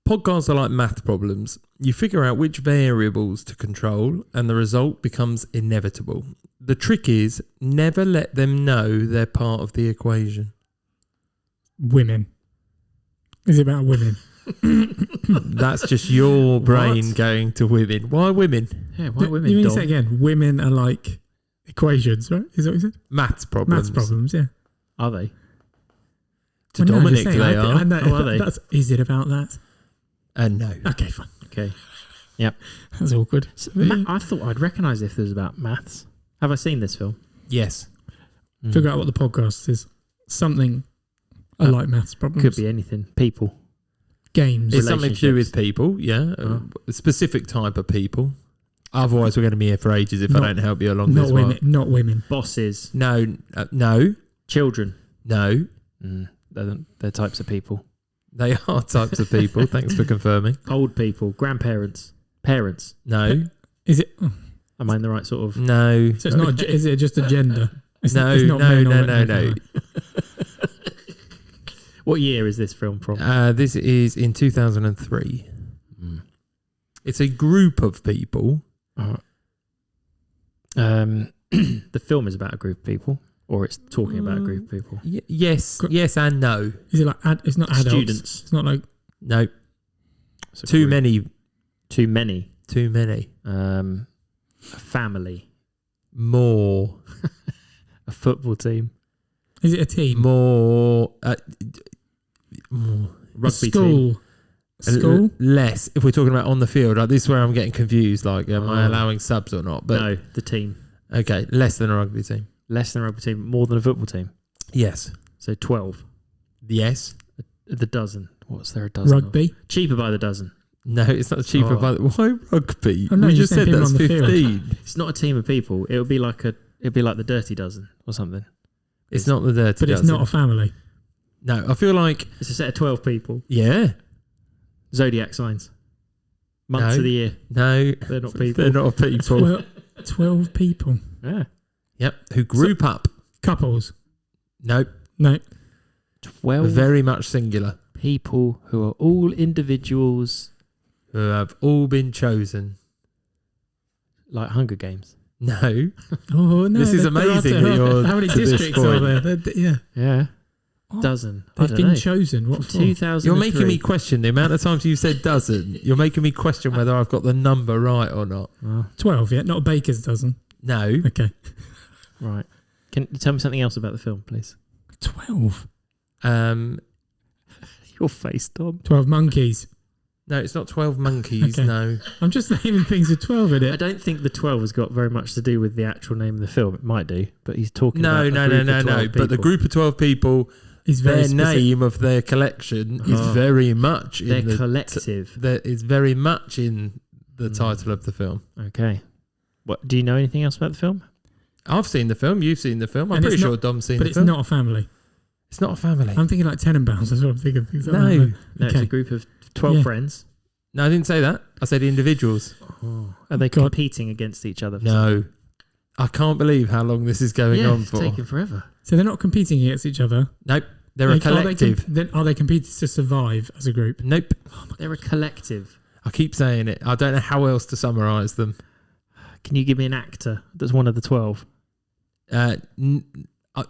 Podcasts are like math problems. You figure out which variables to control and the result becomes inevitable. The trick is never let them know they're part of the equation. Women. Is it about women? That's just your brain going to women. Why women? Yeah, why women? You mean Dom? say again? Women are like equations, right? Is that what you said? Maths problems. Maths problems, yeah. Are they? To Well, no, Dominic, just saying, they are. I know, Oh, are they? Is it about that? No. Okay, fine. Okay. Yep. That's awkward. So, I thought I'd recognise if it was about maths. Have I seen this film? Yes. Figure out what the podcast is. Something I like maths problems. Could be anything. People. Games. It's something to do with people, yeah. A specific type of people. Otherwise, we're going to be here for ages if I don't help you along this women, way. Not women. Bosses. No. No. Children. No. They're types of people. They are types of people. Thanks for confirming. Old people. Grandparents. Parents. No. Is it? Am I in the right sort of... No. So it's not. Is it just a gender? It's No. it's not men or No. women. What year is this film from? This is in 2003. It's a group of people. The film is about a group of people, or it's talking about a group of people. Yes and no. Is it like it's not adults? Students. It's not like No. It's a Too group. many. Too many. Too many. A family. More. A football team. Is it a team? More. Rugby School. team. School. Less. If we're talking about on the field, like this is where I'm getting confused. Like, am I allowing subs or not? But No, the team. okay, less than a rugby team. Less than a rugby team, more than a football team. Yes. So 12. Yes. The dozen. What's there a dozen of? Rugby. Cheaper by the dozen. No, it's not cheaper. By why rugby? Oh, no, we you're just saying said people that's on the field. 15. It's not a team of people. It'd be like the dirty dozen or something. It's not the dirty. But it's dozen. not a family. No, I feel like It's a set of 12 people. yeah. Zodiac signs. Months No. of the year. No, They're not people. they're not people. 12 people. Yeah. Yep, who group up. Couples. Nope, No. 12 very much singular. people who are all individuals, Who have all been chosen. like Hunger Games. No, Oh no! This is there are amazing to- that you're How many to this districts point. are there? Yeah. Yeah. What? Dozen. I They've don't been know. chosen. What From for? 2003. you're making me question the amount of times you said dozen. You're making me question whether I've got the number right or not. Oh, 12, yeah? Not a baker's dozen. No, Okay. right. Can you tell me something else about the film, please? 12. Your face, Tom. 12 monkeys. no, it's not 12 monkeys. Okay. No, I'm just naming things with 12 in I it. don't think the 12 has got very much to do with the actual name of the film. It might do, but he's talking no, about a no, group no, of no, 12 no. But the people. group of 12 people, It's very their specific. name of their collection is Oh. very much They're in the collective. that is very much in the title of the film. Okay. What? Do you know anything else about the film? I've seen the film. You've seen the film. I'm And pretty it's sure not- Dom's seen But the it's film. not a family. It's not a family. I'm thinking like Tenenbaums. That's what I'm thinking. Things like No. that. No, it's Okay. a group of 12 Yeah. friends. No, I didn't say that. I said individuals. Are they God. competing against each other? No. I can't believe how long this is going Yeah, on it's for. taking forever. So they're not competing against each other. Nope. They're a Like, collective. Are they competing to survive as a group? Nope. They're a collective. I keep saying it. I don't know how else to summarise them. Can you give me an actor that's one of the 12?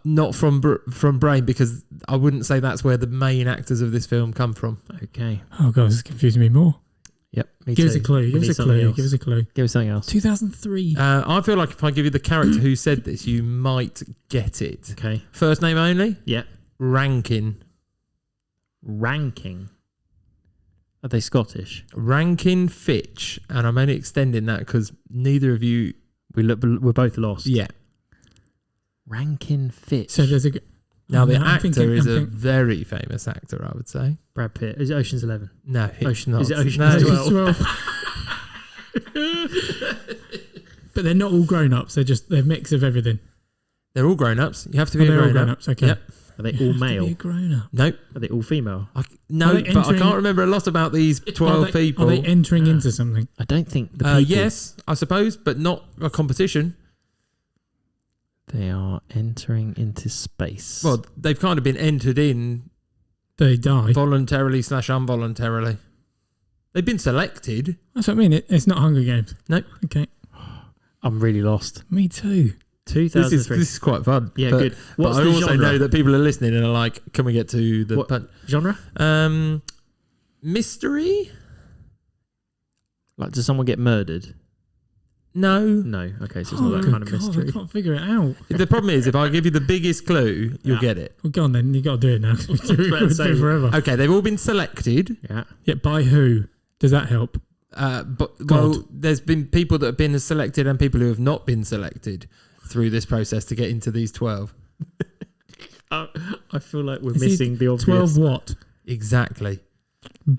Not from brain, because I wouldn't say that's where the main actors of this film come from. Okay. Oh, God, this is confusing me more. Yep. Me Give too. us a clue. We Give need us a something clue. else. Give us a clue. Give us something else. 2003. I feel like if I give you the character who said this, you might get it. Okay. First name only? Yeah. Rankin. Ranking. Are they Scottish? Rankin Fitch. And I'm only extending that because neither of you... We're both lost. Yeah. Rankin Fitch. So there's a. Now, the I'm actor thinking- is I'm a thinking- very famous actor, I would say. Brad Pitt. Is it Ocean's 11? No, it's Ocean- not. is it Ocean's No. 12? But they're not all grown ups. They're a mix of everything. They're all grown-ups. You have to be a They're all grown-up. grown ups. Okay. Yep. Are they You all have to male? be a grown up. Nope. Are they all female? No, Are they but I entering- can't remember a lot about these 12 people. Are they entering into something? I don't think the people... Yes, I suppose, but not a competition. They are entering into space. Well, they've kind of been entered in They die. voluntarily / involuntarily. They've been selected. That's what I mean. It's not Hunger Games. No. Okay. I'm really lost. Me too. 2003. This is quite fun. Yeah, but, good. But What's I the also genre? know that people are listening and are like, can we get to the What genre? Mystery? Like, does someone get murdered? No. No. Okay, so it's not that good kind of God, mystery. I can't figure it out. The problem is, if I give you the biggest clue, you'll Yeah. get it. Well, go on then. You got to do it now. We've been say- forever. Okay, they've all been selected. Yeah. Yeah, by who? Does that help? But God. well, there's been people that have been selected and people who have not been selected through this process to get into these 12. I feel like we're Is he missing the obvious. 12 what? Exactly.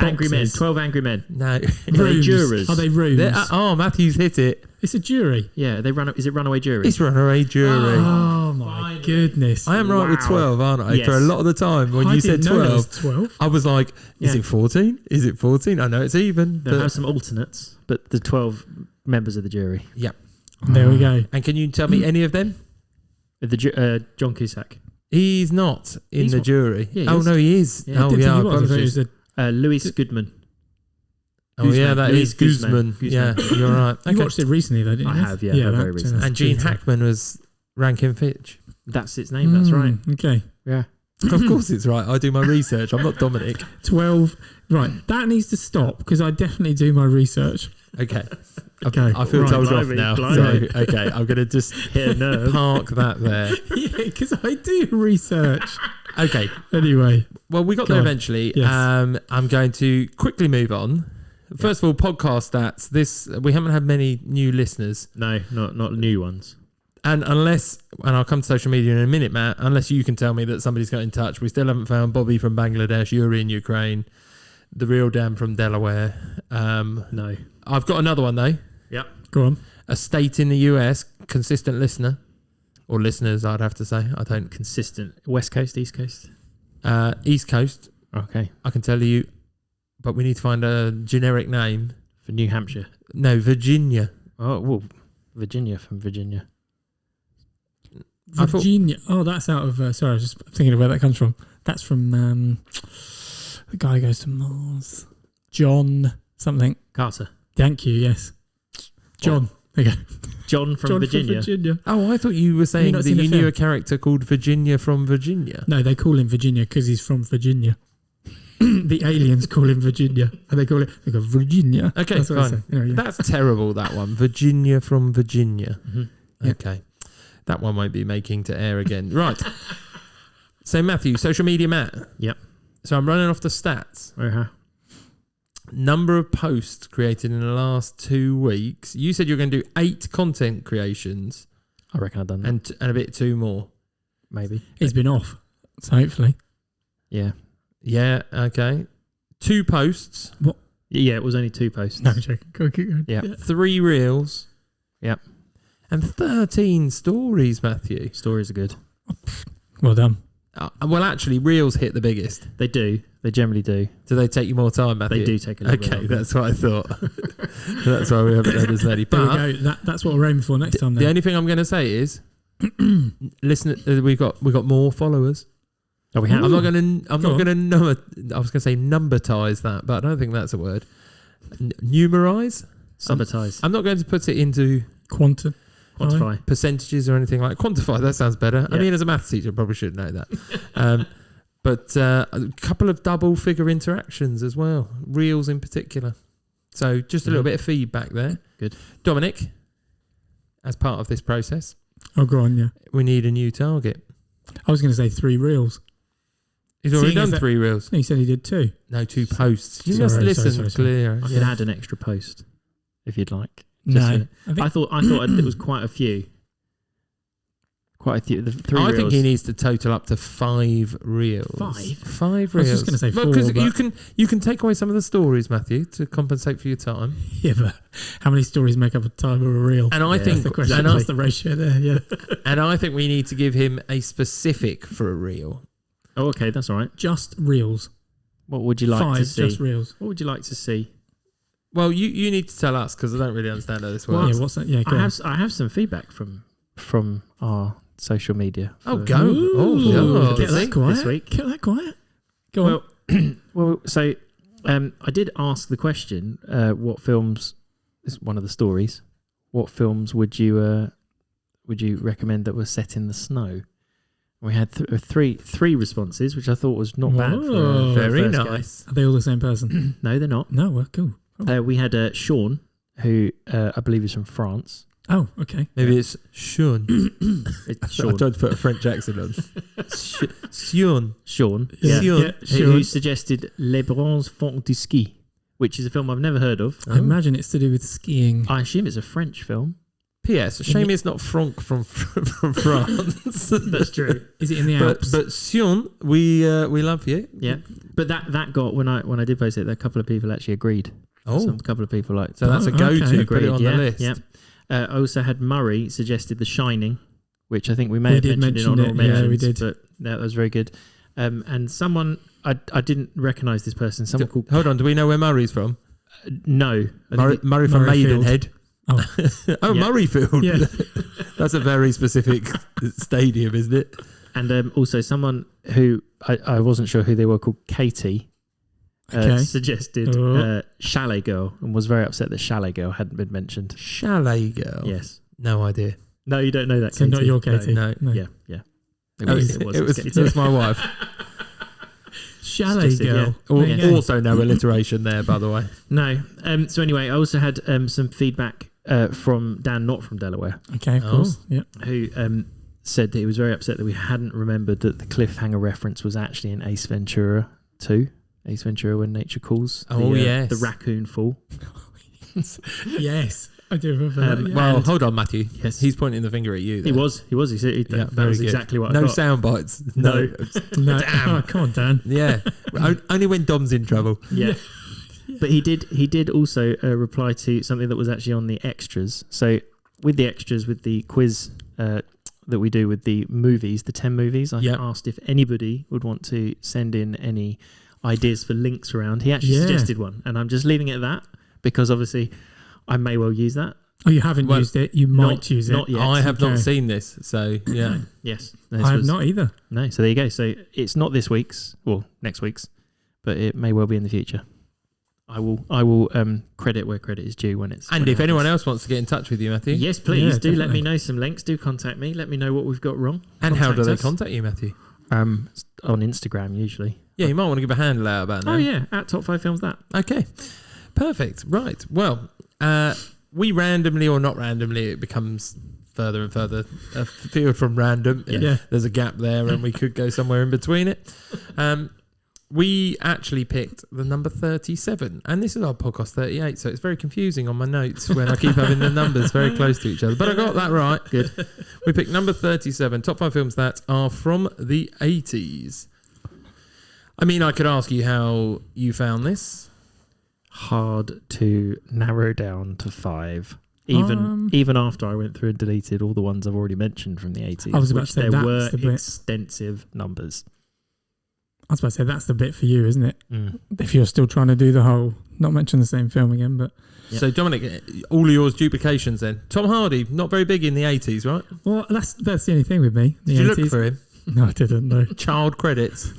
Angry men. Boxes. 12 angry men. No. Are they Rooms. jurors? Are they rooms? Matthew's hit it. It's a jury. Yeah, they run. Is it runaway jury? It's runaway jury. Oh my goodness. I am right with Wow. 12, aren't I? Yes. For a lot of the time when I you said didn't know there 12, was 12. I was like, is Yeah. it 14? Is it 14? I know it's even. They'll But, have some alternates, but the 12 members of the jury. There we go. and can you tell me any of them? John Cusack. He's not in He's the what? jury. Yeah, he Oh, is. no, he is. Yeah. Oh, Did yeah, think he was. I thought it apologies. was a- Louis Goodman. Oh, yeah, Guzman. that Louis is Guzman. Guzman. Yeah, you're right. You Okay. watched it recently though, didn't you? I have, yeah, very recently. And Gene Hackman was Rankin Fitch. That's its name. That's right. Okay. Yeah. Of course it's right. I do my research. I'm not Dominic. 12. Right. That needs to stop because I definitely do my research. Okay. Okay. I feel Right. told off Blimey, now. blimey. So, okay, I'm going to just Hit a nerve. park that there. Yeah, because I do research. Okay. Anyway. Well, we got Go there on. eventually. Yes. I'm going to quickly move on. First of all, podcast stats. We haven't had many new listeners. No, not new ones. And I'll come to social media in a minute, Matt, unless you can tell me that somebody's got in touch. We still haven't found Bobby from Bangladesh, Yuri in Ukraine, the real Dan from Delaware. No. I've got another one, though. Go on. A state in the US, consistent listener. Or listeners, I'd have to say. I don't. Consistent. West Coast, East Coast? East Coast, Okay. I can tell you. But we need to find a generic name. For New Hampshire. No, Virginia. Oh, well, Virginia from Virginia. I thought- Virginia. Oh, that's out of. Sorry, I was just thinking of where that comes from. That's from the guy who goes to Mars. John something. Carter. Thank you. Yes. John. There you go. John from John Virginia. From Virginia. Oh, I thought you were saying not that seen the you knew film? a character called Virginia from Virginia. No, they call him Virginia because he's from Virginia. The aliens call him Virginia, and they go Virginia. Okay, That's what I fine. say. Anyway, yeah. That's terrible, that one. Virginia from Virginia. Mhm. Yeah. Okay. That one won't be making to air again. Right. So, Matthew, social media Matt. Yep. So, I'm running off the stats. Uh-huh. Number of posts created in the last 2 weeks. You said you're going to do 8 content creations I reckon I've done that. and a bit 2 more. Maybe. He's been off, so hopefully. Yeah. Yeah, okay. 2 posts, Yeah, it was only 2 posts. No, I'm joking. Go on, keep going. Yeah. 3 reels. Yep. And 13 stories, Matthew. Stories are good. Well done. Well, actually, reels hit the biggest. They do. They generally do. Do they take you more time, Matthew? They do take a little bit Okay, longer. that's what I thought. That's why we haven't had as many. There But we go. That's what we're aiming for next time. the Then. only thing I'm going to say is, listen, we've got more followers. Oh, we have. I'm not going to. I was Go on. going to say numbertize that, but I don't think that's a word. Numerize. Sabotage. I'm not going to put it into Quantum. Quantify. percentages or anything like quantify. That sounds better. I Yeah. mean, as a maths teacher, I probably should know that. But a couple of double figure interactions as well, reels in particular. So just a little bit of feedback there. Good. Dominic, as part of this process, Oh, go on. Yeah. we need a new target. I was going to say 3 reels. He's already Seeing as done that- 3 reels. No, he said he did 2. No, 2 posts. You Sorry, must sorry, listen sorry. clear. I can add an extra post if you'd like. No. I thought it was quite a few. Quite a few. The 3 I reels. think he needs to total up to 5 reels. 5? 5 I was reels. just gonna say Well, 4, 'cause but- you can take away some of the stories, Matthew, to compensate for your time. Yeah, but how many stories make up a time of a reel? And I Yeah, think That's the question. and I- What's the ratio there? Yeah. And I think we need to give him a specific for a reel. Oh, okay, that's all right. Just reels. What would you like 5 to see? just reels. What would you like to see? Well, you need to tell us because I don't really understand how this Well, works. Yeah, what's that? Yeah, go on. I have some feedback from our social media. Oh, for- go. Ooh, Oh, get see? that quiet. this week. Get that quiet. Go on. Well, so I did ask the question, what films, this is one of the stories, what films would you recommend that were set in the snow? We had three responses, which I thought was not bad. Whoa, for a Very first go. nice. Are they all the same person? No, they're not. No, well, cool. We had Sean, who I believe is from France. Oh, okay. Maybe it's Sean. It's I Sean. tried to put a French accent on. Sean. Sean, Yeah, Sean. yeah, who suggested labyrinth du ski, which is a film I've never heard of. I imagine it's to do with skiing. I assume it's a French film. P.S. Shame it's not Franck from France. That's true. Is it in the Alps? But Sion, we love you. Yeah, but that got when I did post it, a couple of people actually agreed. Oh, A couple of people like so that's a Oh, go-to. okay. Put it on yeah, the list. Yeah. I also had Murray suggested The Shining, which I think we may We have did mentioned in mention honorable it, yeah, mentions. we did. But that was very good. And someone I didn't recognise this person. Someone called Hold on, do we know where Murray's from? No. I think Murray from Murrayfield. Maidenhead. Oh. Oh, Yeah. Murrayfield. Yeah. That's a very specific stadium, isn't it? and also someone who I wasn't sure who they were, called Katie. Okay. Suggested Oh. Chalet Girl, and was very upset that Chalet Girl hadn't been mentioned. Chalet Girl. Yes. No idea. No, you don't know that. So Katie. not your Katie. No. Yeah. It Oh, was, it was my wife. Chalet Suggested, yeah. girl. Al- There you go. Also, no alliteration there, by the way. No. So anyway, I also had some feedback from Dan, not from Delaware, Okay, of Oh. course. Yeah. who said that he was very upset that we hadn't remembered that the cliffhanger reference was actually in Ace Ventura 2. Ace Ventura: When Nature Calls. Oh, yes. The raccoon fall. Yes, I do remember that. Yeah. Well, And- hold on, Matthew. Yes. He's pointing the finger at you. He there. was. He said Yeah, that very was good. exactly what I No thought. sound bites. No. No. Damn. Oh, come on, Dan. Yeah. Only when Dom's in trouble. Yeah. But he did also reply to something that was actually on the extras. So with the extras, with the quiz that we do with the movies, the 10 movies, I Yep. asked if anybody would want to send in any ideas for links around. He actually Yeah. suggested one, and I'm just leaving it at that because obviously I may well use that. Oh, you haven't Well, used it. You might use it. Not yet. I have not Okay. seen this, so yeah. Yes. I have not either. No, so there you go. So it's not this week's, well, next week's, but it may well be in the future. I will credit where credit is due when it's. And when if it anyone happens. else wants to get in touch with you, Matthew, Yes, please Yeah, do. Let definitely. me know some links. Do contact me. Let me know what we've got wrong. and how do they us. contact you, Matthew? On Instagram usually. Yeah, you might want to give a handle out about that. Oh yeah, at Top 5 Films that. Okay, perfect. Right. Well, we randomly or not randomly, it becomes further and further afield from random. Yeah. There's a gap there, and we could go somewhere in between it. We actually picked the number 37, and this is our podcast 38, so it's very confusing on my notes when I keep having the numbers very close to each other. But I got that right. Good. We picked number 37, top 5 films that are from the 80s. I mean, I could ask you how you found this. Hard to narrow down to 5. Even after I went through and deleted all the ones I've already mentioned from the 80s. I was about which to say there that's were the bit. extensive numbers. I was about to say that's the bit for you, isn't it? Mm. If you're still trying to do the whole, not mention the same film again, but Yep. So, Dominic, all of yours duplications then. Tom Hardy, not very big in the 80s, right? well, that's the only thing with me. The Did you 80s. look for him? No, I didn't. No, Child credits.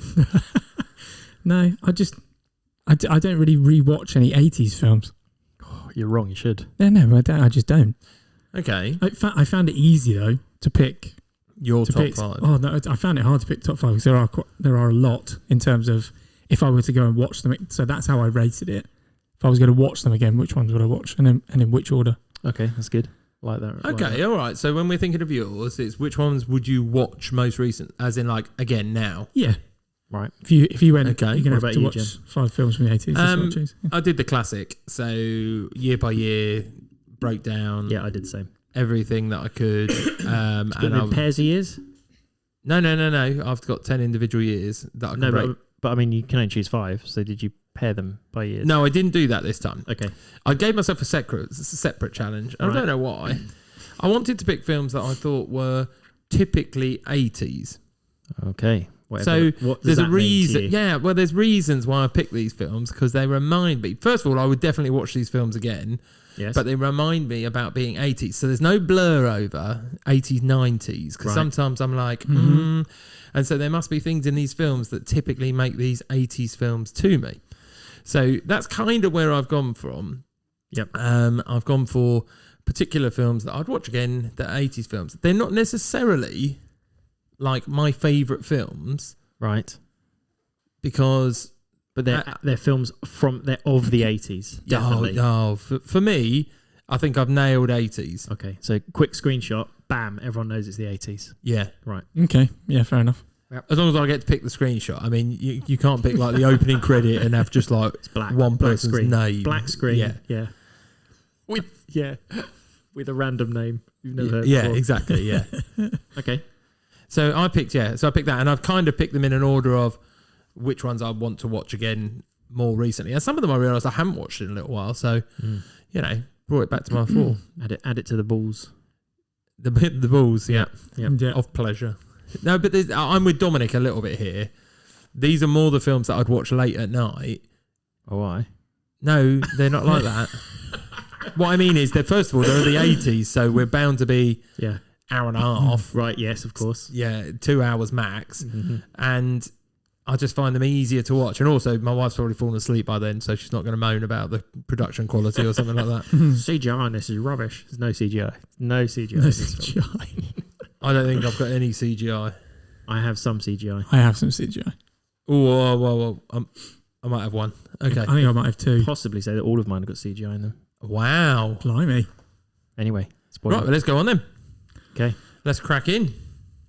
no. I don't really rewatch any 80s films. You're wrong, you should. No, I don't. I just don't. Okay. I found it easy though to pick. Your To top pick. 5. Oh no, I found it hard to pick top 5 because there are a lot in terms of if I were to go and watch them. So that's how I rated it. If I was going to watch them again, which ones would I watch, and in which order? Okay, that's good. Like that. like Okay, that. all right. So when we're thinking of yours, it's which ones would you watch most recent? As in, like, again, now. Yeah. Right. If you went, Okay. you're going What to have about to you, watch Jen? 5 films from the 80s. That's what I choose. Yeah. I did the classic. So year by year, broke down Yeah, I did the same. everything that I could. Put And them in pairs of years? No. I've got 10 individual years that I can No, break. but I mean, you can only choose 5. So did you pair them by years? No, I didn't do that this time. Okay. I gave myself a separate challenge. I Right. don't know why. I wanted to pick films that I thought were typically 80s. Okay. Whatever. So what does there's that a mean to reason. you? Yeah, well, there's reasons why I picked these films because they remind me. First of all, I would definitely watch these films again, Yes. but they remind me about being 80s. So there's no blur over 80s, 90s because Right. sometimes I'm like, and so there must be things in these films that typically make these 80s films to me. So that's kind of where I've gone from. Yep. I've gone for particular films that I'd watch again, the 80s films. They're not necessarily like my favourite films Right. because... But they're films they're of the 80s. Definitely. For me, I think I've nailed 80s. Okay, so quick screenshot, bam, everyone knows it's the 80s. Yeah. Right. Okay. Yeah, fair enough. As long as I get to pick the screenshot. I mean, you can't pick like the opening credit and have just like one person's name. Black screen. Yeah. With a random name you've never heard Yeah, before. exactly. Yeah. Okay. So I picked that, and I've kind of picked them in an order of which ones I want to watch again more recently. And some of them I realised I haven't watched in a little while, so brought it back to my fore. Add it to the balls. The balls, yeah, Yeah. of pleasure. No, but I'm with Dominic a little bit here. These are more the films that I'd watch late at night. Oh, why? No, they're not like that. What I mean is that first of all, they're the 80s, so we're bound to be hour and a half. Right, yes, of course. Yeah, 2 hours max. Mm-hmm. And I just find them easier to watch. And also, my wife's probably fallen asleep by then, so she's not going to moan about the production quality or something like that. CGI on this is rubbish. There's no CGI. No CGI. No CGI. I don't think I've got any CGI. I have some CGI. I have some CGI. Oh, well, I might have one. Okay. I think I might have two. Possibly say that all of mine have got CGI in them. Wow. Blimey. Anyway, spoiler. Right, well, let's go on then. Okay. Let's crack in.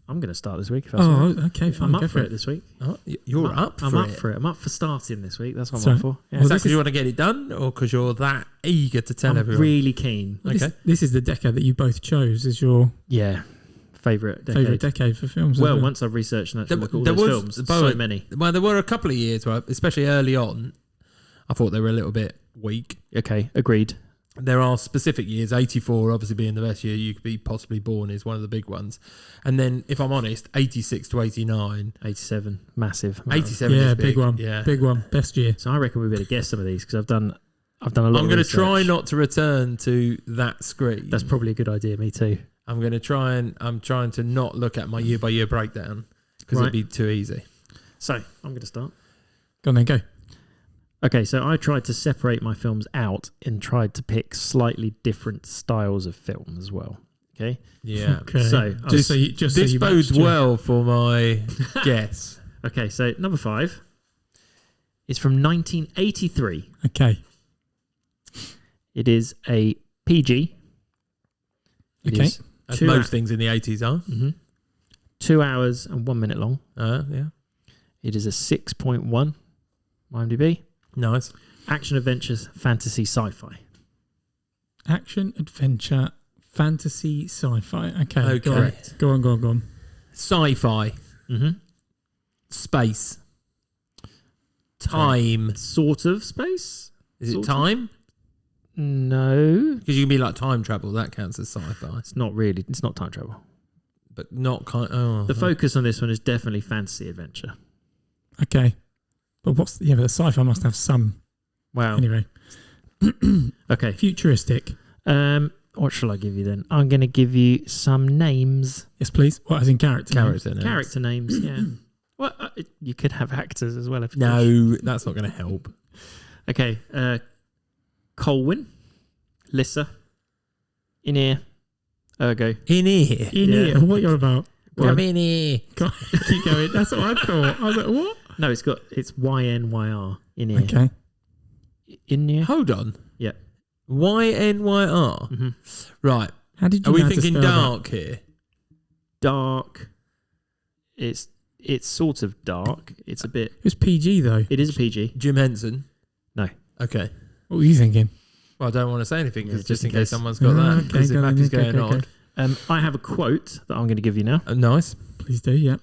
I'm going to start this week. If that's all right. Okay, fine. I'm go up for it this week. Oh, you're up for it. I'm up for it. I'm up for starting this week. That's what I'm So- up for. Yeah. Is that because you want to get it done or because you're that eager to tell I'm everyone? really keen. Okay. This is the decade that you both chose as your Yeah. Favourite decade. favourite decade for films. Well, isn't it? once I've researched and actually looked at all there those was- films, by the way, so many. Well, there were a couple of years where, especially early on, I thought they were a little bit weak. Okay, agreed. There are specific years, 84 obviously being the best year you could be possibly born is one of the big ones. And then, if I'm honest, 86 to 89. 87, massive. 87 yeah, is big one. Yeah. Big one. Best year. So I reckon we better guess some of these because I've done a lot. I'm going to try not to return to that screen. That's probably a good idea. Me too. I'm going to try and I'm trying to not look at my year by year breakdown because Right. it'd be too easy. So I'm going to start. Go on then, go. Okay, so I tried to separate my films out and tried to pick slightly different styles of film as well. Okay, Yeah. Okay. So, just so you This bodes matched your- well for my guess. okay, so number 5 is from 1983. Okay. It is a PG. It Okay. is As 2 most things in the 80s are. 2 hours and 1 minute long. Yeah. It is a 6.1 IMDb. Nice. Action, adventures, fantasy, sci-fi. Action, adventure, fantasy, sci-fi. Okay. Okay. Go on. Sci-fi. Mm-hmm. Space. Time. Sort of space. Is it Sort of. time? No, Because you can be like time travel. That counts as sci-fi. it's not really. It's not time travel. But not kind. Oh. The focus on this one is definitely fantasy adventure. Okay. But but the sci-fi must have some. Wow. Anyway. Okay. Futuristic. What shall I give you then? I'm going to give you some names. Yes, please. What, as in character? names? Character names. Character names, yeah. Well, you could have actors as well if you wish. No, that's not going to help. Okay. Colwyn, Lissa, In-Ear, Ergo. In here. In Yeah. here. What you're about? Go Come on. in here. Keep going. That's what I thought. I was like, what? No, it's YNYR. In-Ear. Okay. In-Ear? Hold on. Yeah. YNYR. Mm-hmm. Right. How did you Are we know how to thinking spell that? dark here? Dark. It's sort of dark. It's a bit. It was PG though. It is a PG. Jim Henson? No. Okay. What were you thinking? Well, I don't want to say anything because Yeah, just in case someone's got Ah, that. okay, Because go the on, map is okay, going okay. on. I have a quote that I'm going to give you now. Nice. Please do. Yeah.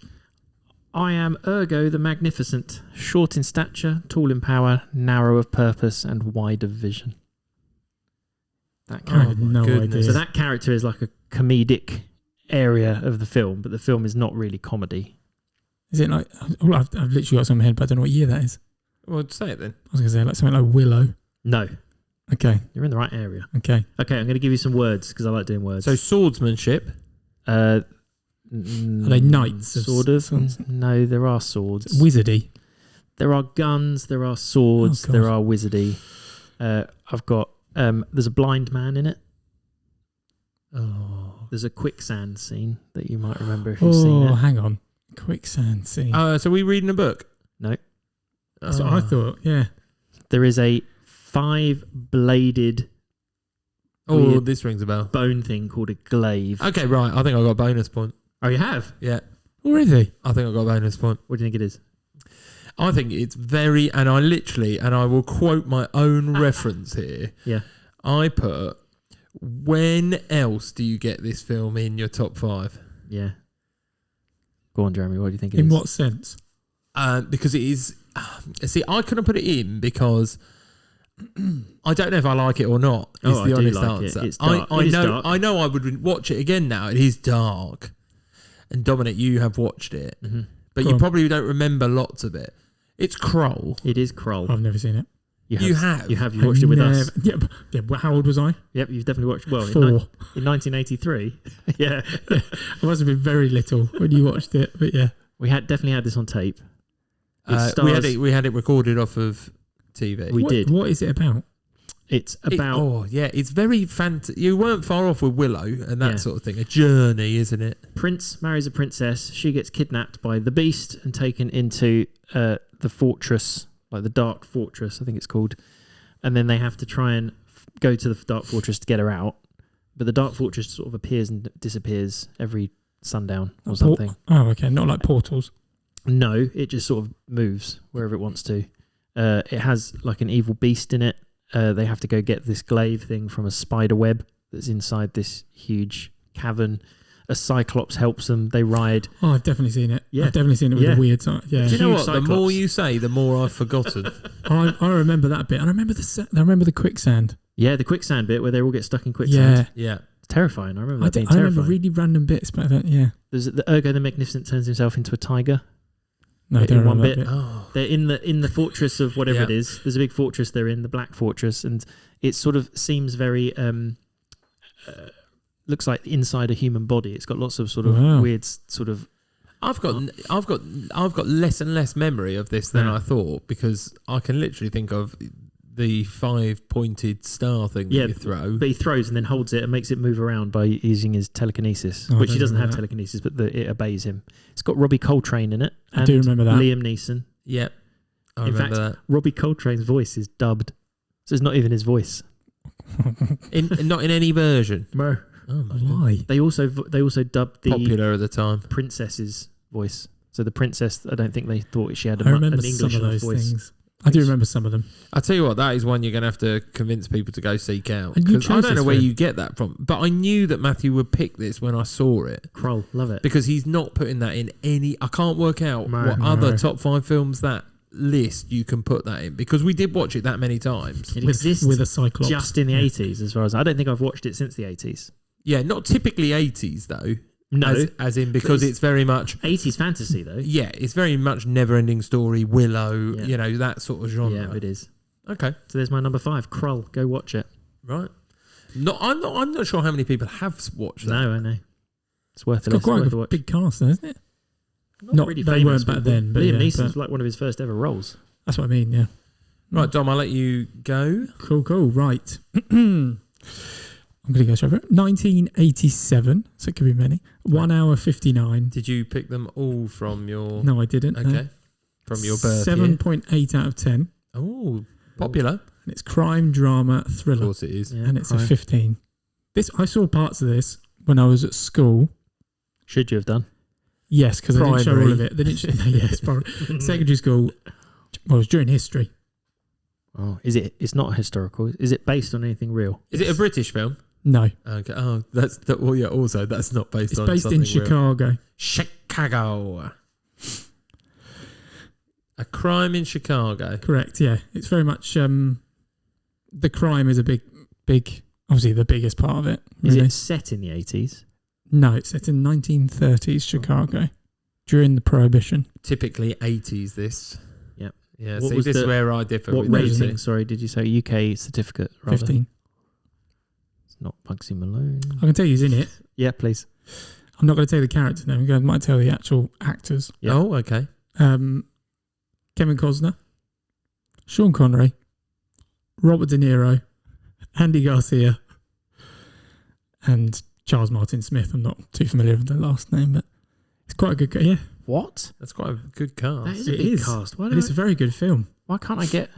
I am Ergo the Magnificent, short in stature, tall in power, narrow of purpose, and wide of vision. That I character. had no goodness. idea. So that character is like a comedic area of the film, but the film is not really comedy. Is it like? Well, I've literally got something in my head, but I don't know what year that is. Well, say it then. I was going to say like something like Willow. No, Okay. you're in the right area. Okay. Okay, I'm going to give you some words because I like doing words. So swordsmanship. Are they knights of Sort of. sorts? No, there are swords. Wizardy. There are guns, there are swords, Oh, there God. are wizardy. I've got there's a blind man in it. Oh. There's a quicksand scene that you might remember if you've seen Oh, it. hang on. Quicksand scene. So we reading a book? No. That's what I thought, yeah. There is a 5-bladed Oh, weird this rings a bell. bone thing called a glaive. Okay, right. I think I got a bonus point. Oh, you have? Yeah, Already? I think I got a bonus point. What do you think it is? I think it's very, and I will quote my own reference here. Yeah. I put, when else do you get this film in your top 5? Yeah. Go on, Jeremy. What do you think it is? In what sense? Because it is. See, I couldn't put it in because I don't know if I like it or not. Is Oh, the I do honest like it. answer. It's dark. I It is know. dark. I know. I would watch it again now. It is dark. And Dominic, you have watched it, Mm-hmm. but Go you on. probably don't remember lots of it. It's Kroll. It is Kroll. I've never seen it. You have. You have. You watched it with us. Yeah, but how old was I? Yep, you've definitely watched. Well, 4. in 1983. Yeah. I must have been very little when you watched it, but yeah. We definitely had this on tape. We had it recorded off of TV. What is it about? It's about it's very You weren't far off with Willow and that Yeah. sort of thing. A journey, isn't it? Prince marries a princess. She gets kidnapped by the Beast and taken into the fortress, like the Dark Fortress, I think it's called. And then they have to try and go to the Dark Fortress to get her out. But the Dark Fortress sort of appears and disappears every sundown or something. Oh, okay. Not like portals. No, it just sort of moves wherever it wants to. It has like an evil beast in it. They have to go get this glaive thing from a spider web that's inside this huge cavern. A cyclops helps them. They ride. Oh, I've definitely seen it. Yeah. I've definitely seen it with Yeah. the weird side. Yeah. Do you know Huge what? The Cyclops. more you say, the more I've forgotten. I remember that bit. I remember the quicksand. Yeah, the quicksand bit where they all get stuck in quicksand. Yeah. Yeah. It's terrifying. I remember I that being remember terrifying. really random bits, but I don't, yeah. There's the Ergo the Magnificent turns himself into a tiger. No, I In don't one remember bit. that bit. Oh. They're in the fortress of whatever Yeah. it is. There's a big fortress they're in, the Black Fortress, and it sort of seems very looks like inside a human body. It's got lots of sort of Wow. weird sort of. I've got less and less memory of this than Yeah. I thought, because I can literally think of the 5-pointed star thing that Yeah, you throw. But he throws and then holds it and makes it move around by using his telekinesis, Oh, I which he don't doesn't have remember that. telekinesis, but it obeys him. It's got Robbie Coltrane in it. I do remember that. Liam Neeson. Yep. I In remember fact, Robbie Coltrane's voice is dubbed, so it's not even his voice. that. Not in any version. No. Oh my God. Why? They also dubbed the Popular at the time. princess's voice. So the princess, I don't think they thought she had I remember an English some of those voice. things. I do remember some of them. I tell you what, that is one you're going to have to convince people to go seek out. And you 'Cause I chose don't know this where film. you get that from, but I knew that Matthew would pick this when I saw it, Kroll, love it. because he's not putting that in any. I can't work out No. what No. other top 5 films that list you can put that in, because we did watch it that many times. It exists With a cyclops. just in the 80s, as far as I don't think I've watched it since the 80s. Yeah, not typically 80s though. No, as in, because it's very much. 80s fantasy though. Yeah, it's very much Never-Ending Story, Willow, Yeah. that sort of genre. Yeah, it is. Okay, So there's my number 5, Kroll. Go watch it. right. I'm not sure how many people have watched that. No, I know. It's worth It's it. got It's quite worth a a watch. big cast, though, isn't it? Not they weren't back then, but Liam yeah, Neeson's but like one of his first ever roles. that's what I mean, yeah. Right, Dom, I'll let you go. Cool. Right. I'm going to go straight for it. 1987, so it could be many. 1 hour 59. Did you pick them all from your... No, I didn't. Okay. From your birth year? 7.8 out of 10. Oh, popular. And it's crime, drama, Of thriller. course it is. Yeah, And it's crime. a 15. I saw parts of this when I was at school. Should you have done? Yes, because they didn't show all Primary. of it. They didn't show, yes, primary. Secondary school. Well, it was during history. Oh, is it? It's not historical. Is it based on anything real? Is it a British film? No. Okay. Oh, that's... Well, yeah, also, that's not based It's on based in something real. Chicago. Chicago. A crime in Chicago. Correct, yeah. It's very much... the crime is a big... Obviously, the biggest part of it. Is really. it set in the 80s? No, it's set in 1930s Chicago during the Prohibition. Typically 80s, this. Yep. Yeah, What see, was this is the- where I differ What with you. rating? Sorry, did you say UK certificate? Rather? 15. It's not Bugsy Malone. I can tell you who's in it. Yeah, please. I'm not going to tell you the character name. I might tell the actual actors. Yeah. Oh, okay. Kevin Costner, Sean Connery, Robert De Niro, Andy Garcia, and Charles Martin Smith. I'm not too familiar with the last name, but it's quite a good. Yeah, What? That's quite a good cast. That is a It big is. cast. and it's a very good film. Why can't I get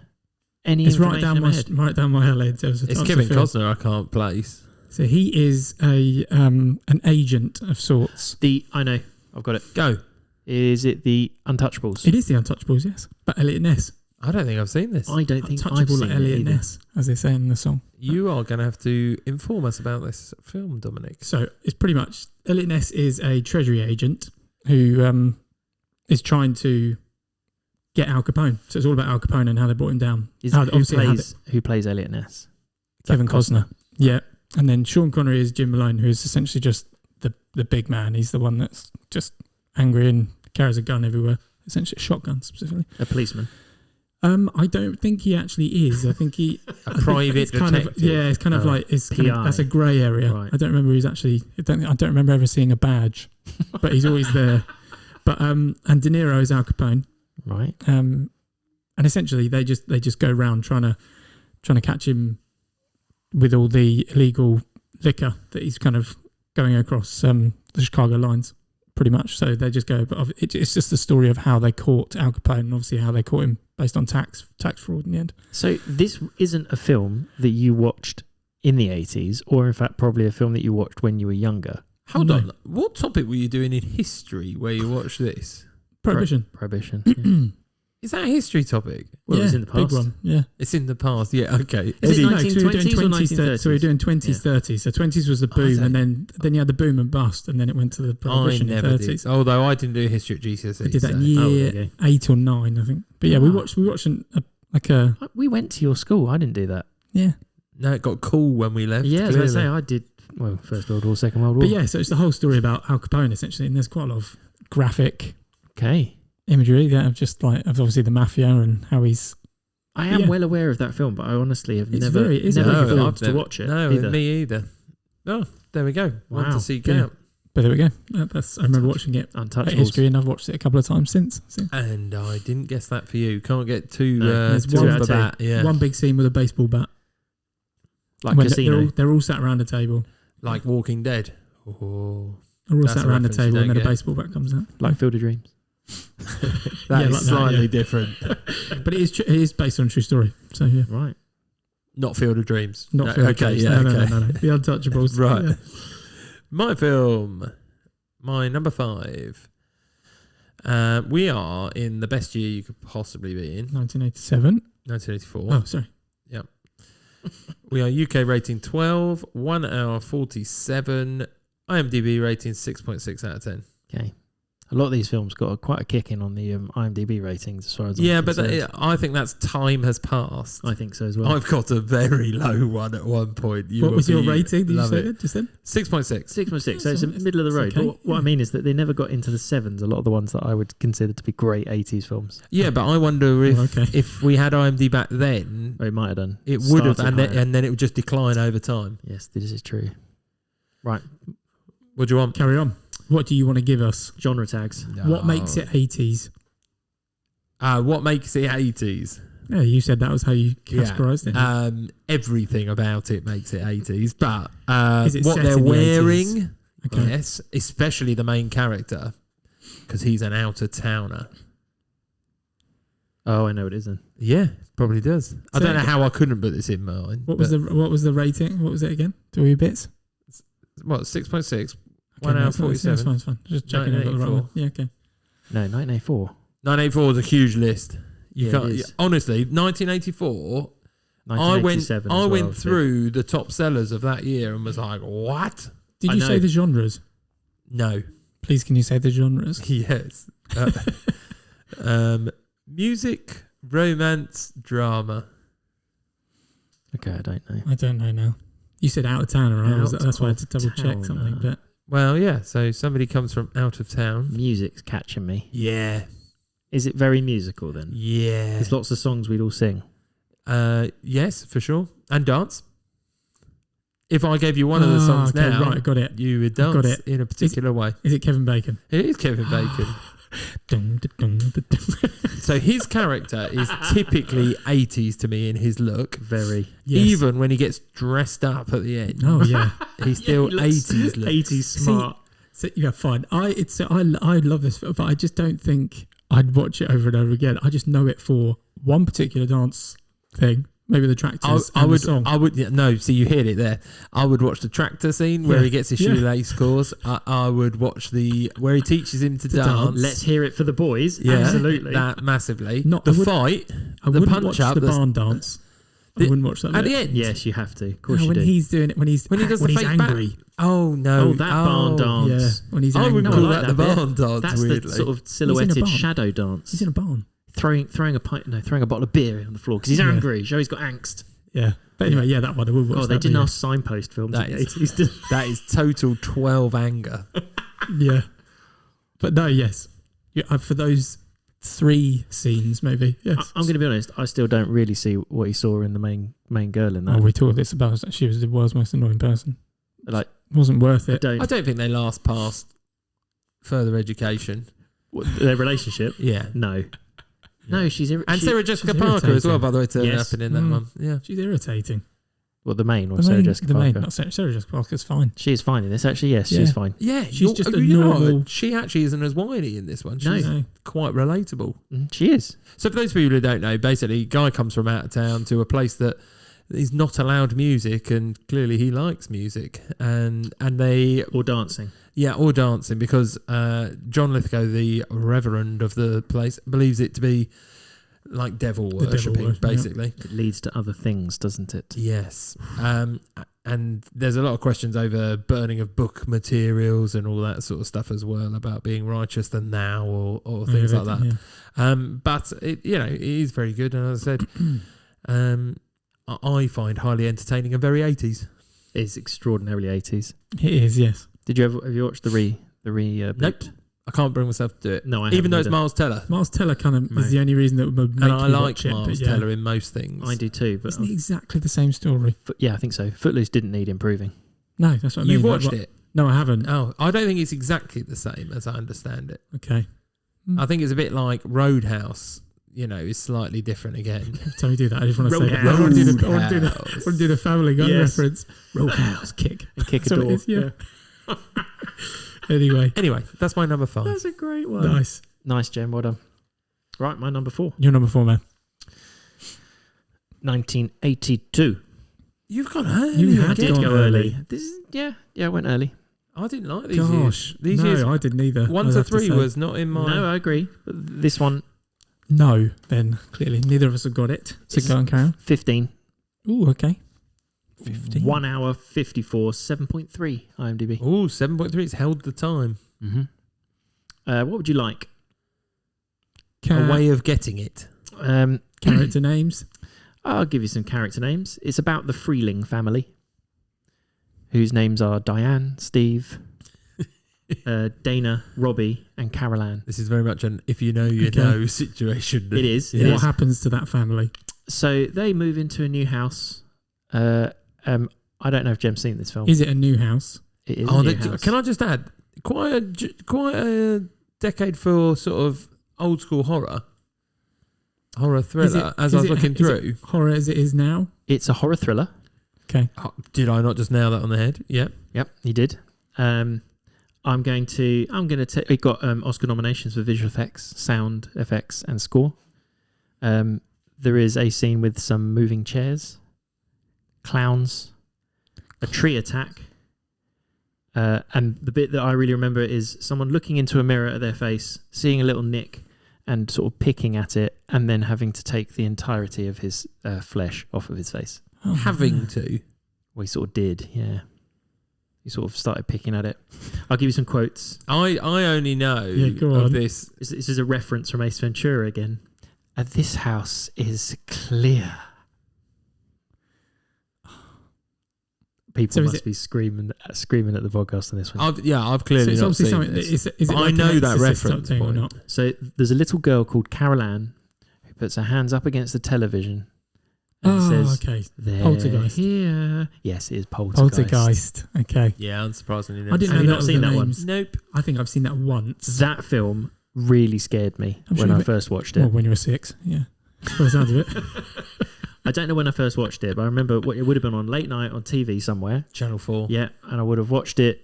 any It's right information in my head? down my alley. It's Kevin Costner I can't place. So he is an agent of sorts. I know. I've got it. Go. Is it the Untouchables? It is the Untouchables, yes. But Elliot Ness. I don't think I've seen this. I don't think I've Untouchable seen like Elliot it either. Ness, as they say in the song. You are going to have to inform us about this film, Dominic. So it's pretty much Elliot Ness is a treasury agent who is trying to get Al Capone. So it's all about Al Capone and how they brought him down. Who plays Elliot Ness? Kevin Costner. Yeah. And then Sean Connery is Jim Malone, who is essentially just the big man. He's the one that's just angry and carries a gun everywhere. Essentially a shotgun specifically. A policeman. I don't think he actually is. I think he A private detective. It's kind of like PI. that's a grey area. Right. I don't remember he's actually. I don't remember ever seeing a badge, but he's always there. But and De Niro is Al Capone. Right. And essentially they just go around trying to catch him with all the illegal liquor that he's kind of going across the Chicago lines, pretty much. So they just go, but it's just the story of how they caught Al Capone and obviously how they caught him based on tax fraud in the end. So this isn't a film that you watched in the 80s, or in fact probably a film that you watched when you were younger. Hold No. on. What topic were you doing in history where you watched this? Prohibition. Prohibition. Yeah. Is that a history topic? Well, yeah, it was in the big past. one. Yeah. It's in the past. Yeah, okay. Is it No, so we were doing 1920s or 20s, 1930s? So we were doing 20s, Yeah. 30s. So 20s was the I boom, don't- and then you had the boom and bust, and then it went to the I prohibition in never 30s. did. Although I didn't do history at GCSE. We did that in so- there year you 8 or 9, I think. But yeah, we watched a We went to your school. I didn't do that. yeah. No, it got cool when we left. Yeah, as I clearly. say, I did. Well, First World War, Second World War. But yeah, so it's the whole story about Al Capone essentially, and there's quite a lot of graphic Okay. imagery there of just like of obviously the mafia and how he's. I am Yeah. well aware of that film, but I honestly have It's never very- it's never very thought I've to never- watch it. No, either. me either. Oh, there we go. One Wow. to seek Yeah. out. But there we go. I remember watching it at Untouchables. history, and I've watched it a couple of times since. So And I didn't guess that for you. Can't get too No, there's too one off out the of two. bat. Yeah, one big scene with a baseball bat. Like When Casino. they're all sat around a table. like Walking Dead. Oh, They're all That's sat a around the reference you table, and don't then a get. baseball bat comes out. Like Field of Dreams. that Yeah, is like that, slightly yeah. different. But it is based on a true story. So yeah, Right. Not Field of Dreams. not No, Field of okay, Dreams. yeah, No, okay. no. The Untouchables. Right. Yeah. My film, my number 5. We are in the best year you could possibly be in, 1987. 1984. Oh, sorry. We are UK rating 12, 1 hour 47, IMDb rating 6.6 out of 10. Okay. A lot of these films got quite a kick in on the IMDb ratings as far as Yeah, I'm but concerned. I think that's time has passed. I think so as well. I've got a very low one at one point. What was your rating? Did you love say it. that just then? 6.6. 6.6, so it's middle of the road. It's okay. But what I mean is that they never got into the 7s, a lot of the ones that I would consider to be great 80s films. Yeah, but I wonder if Oh, okay. if we had IMDb back then, Or it might have done. it would have, Started higher. and then it would just decline over time. Yes, this is true. Right. What do you want? Carry on. What do you want to give us? Genre tags. What makes it 80s? What makes it 80s? Yeah, you said that was how you Yeah. categorized it. Everything about it makes it 80s, but Is it what set they're in the wearing, 80s? Okay. yes, especially the main character, because he's an outer towner. Oh, I know it isn't. Yeah, probably does. I So- don't know how I couldn't put this in mine. What was the rating? What was it again? 2 bits? what 6.6? Okay, 1 hour no, it's fine, 47. It's fine. It's fine. Just checking I got the right 1984. one. Yeah, okay. No, 1984. 984 is a huge list. You Yeah, can't. it is. Honestly, 1984. I 1987 as well, went so- through the top sellers of that year and was like, what? Did I you know. say the genres? No. Please, can you say the genres? Yes. Music, romance, drama. Okay, I don't know. I don't know now. You said out of town, right? Out That's why I had to of double check town, something. But Well, yeah. So somebody comes from out of town. Music's catching me. Yeah. Is it very musical then? Yeah. There's lots of songs we'd all sing. Yes, for sure. And dance. If I gave you one of the songs okay, now, right, got it. you would I've dance got it. in a particular way. Is it Kevin Bacon? It is Kevin Bacon. Dun, dun, dun, dun, dun. So his character is typically 80s to me in his look. Very. Yes. Even when he gets dressed up at the end, Oh yeah. he's still he looks 80s look. 80s smart. So yeah, fine. I love this film, but I just don't think I'd watch it over and over again. I just know it for one particular dance thing. Maybe the tractors and the song. No, see, you heard it there. I would watch the tractor scene where he gets his shoelace scores. I would watch where he teaches him to dance. Let's hear it for the boys. Yeah, Absolutely. that massively. Not- the I would- fight, I the wouldn't punch watch up, the barn dance. I wouldn't watch that at bit. the end. Yes, you have to. Of course No, you when do. he's doing it, when he does the he's fake back. angry. Oh no! Oh, that barn dance. Yeah, when he's I angry. would No, I call like that the that bit. barn dance. That's weirdly. the sort of silhouetted barn. shadow dance. He's in a barn. Throwing a bottle of beer on the floor because he's angry. Show he's got angst. Yeah, but anyway, yeah, that one I will watch. Oh, they that, didn't but ask signpost films That in the is- 80s. did That is total 12 anger. yeah, but no, yes, yeah, for those 3 scenes, maybe. Yes, I'm going to be honest. I still don't really see what he saw in the main girl in that. Oh, we talked this about that she was the world's most annoying person. Like, Wasn't worth it. I don't think they last past further education. their relationship. Yeah. No, she's And Sarah Jessica she's Parker as well, irritating. by the way, turning Yes. up in that Mm. one. Yeah. She's irritating. Well, the main or The Sarah main, Jessica the Parker. main, not Sarah Jessica Parker's fine. She is fine in this. Actually, yes, Yeah. she's fine. Yeah, She's just a you know what? normal- She actually isn't as whiny in this one. No. She's No. quite relatable. She is. So for those people who don't know, basically, Guy comes from out of town to a place that is not allowed music, and clearly he likes music, and they Or dancing. or dancing, because John Lithgow, the reverend of the place, believes it to be like devil The devil worshipping, worship, yeah. basically. It leads to other things, doesn't it? Yes. And there's a lot of questions over burning of book materials and all that sort of stuff as well, about being righteous than thou or things like that. Yeah. But it is very good, and as I said, I find highly entertaining and very 80s. It's extraordinarily 80s. It is, yes. Have you watched the boot? Nope. I can't bring myself to do it. No, I even though it's haven't Miles Teller, Miles Teller kind of No. is the only reason that would make and I me like watch it. Miles but yeah. Teller in most things. I do too, but Isn't it exactly the same story? yeah, I think so. Footloose didn't need improving. No, that's what I mean. You've Like, watched what- it? No, I haven't. Oh, I don't think it's exactly the same as I understand it. Okay. I think it's a bit like Roadhouse. Is slightly different again. Tell me do that. I just want to say that. Roadhouse. I want to do the Family Guy Yes. reference. Roadhouse kick. And kick a That's what it door. is, yeah. Anyway, Anyway, that's my number 5. That's a great one. nice. Nice, Jen. Well done. Right, my number 4. You're number 4, man. 1982. You've gone early. You I had did gone go early. early. I went early. I didn't like these Gosh, years. These no, years, I didn't either. 1 I'd to have 3 say. was not in my. No, I agree. But this one, No, then clearly neither of us have got it. So It's- go on, Karen. 15. Ooh, okay. 15. 1 hour 54, 7.3 IMDb. Oh, 7.3. It's held the time. Mm-hmm. What would you like? A way of getting it. Character names. I'll give you some character names. It's about the Freeling family, whose names are Diane, Steve, Dana, Robbie, and Carol Ann. This is very much an if you know, you Okay. know situation. It is. Yeah. It What is. happens to that family? So they move into a new house. I don't know if Jem's seen this film. Is it a new house? It is Oh, a new house. can I just add, quite a decade for sort of old school horror thriller. As I was looking through, Horror as it is now? It's a horror thriller. Okay. Oh, did I not just nail that on the head? Yeah. Yep, you did. I'm going to take. It got Oscar nominations for visual effects, sound effects, and score. There is a scene with some moving chairs, clowns, a tree attack, and the bit that I really remember is someone looking into a mirror at their face, seeing a little nick, and sort of picking at it, and then having to take the entirety of his flesh off of his face. Oh, Having to. We sort of did, yeah. He sort of started picking at it. I'll give you some quotes. I only know Yeah, go of on. this. This is a reference from Ace Ventura again. This house is clear. People So is must be screaming at the podcast on this one. I've So clearly it's not obviously seen something. this. Is it But I like know an that Exorcist type reference thing or point. not? So there's a little girl called Carol Ann who puts her hands up against the television and says, okay. "They're Poltergeist. here." Yes, it is Poltergeist. Poltergeist. Okay. Yeah, unsurprisingly. I didn't Have know you that not was seen the that one? names. Nope. I think I've seen that once. That film really scared me I'm when sure I you- first watched Well, it. when you were 6, yeah. By the sound of it. I don't know when I first watched it, but I remember it would have been on late night on TV somewhere. Channel 4. Yeah, and I would have watched it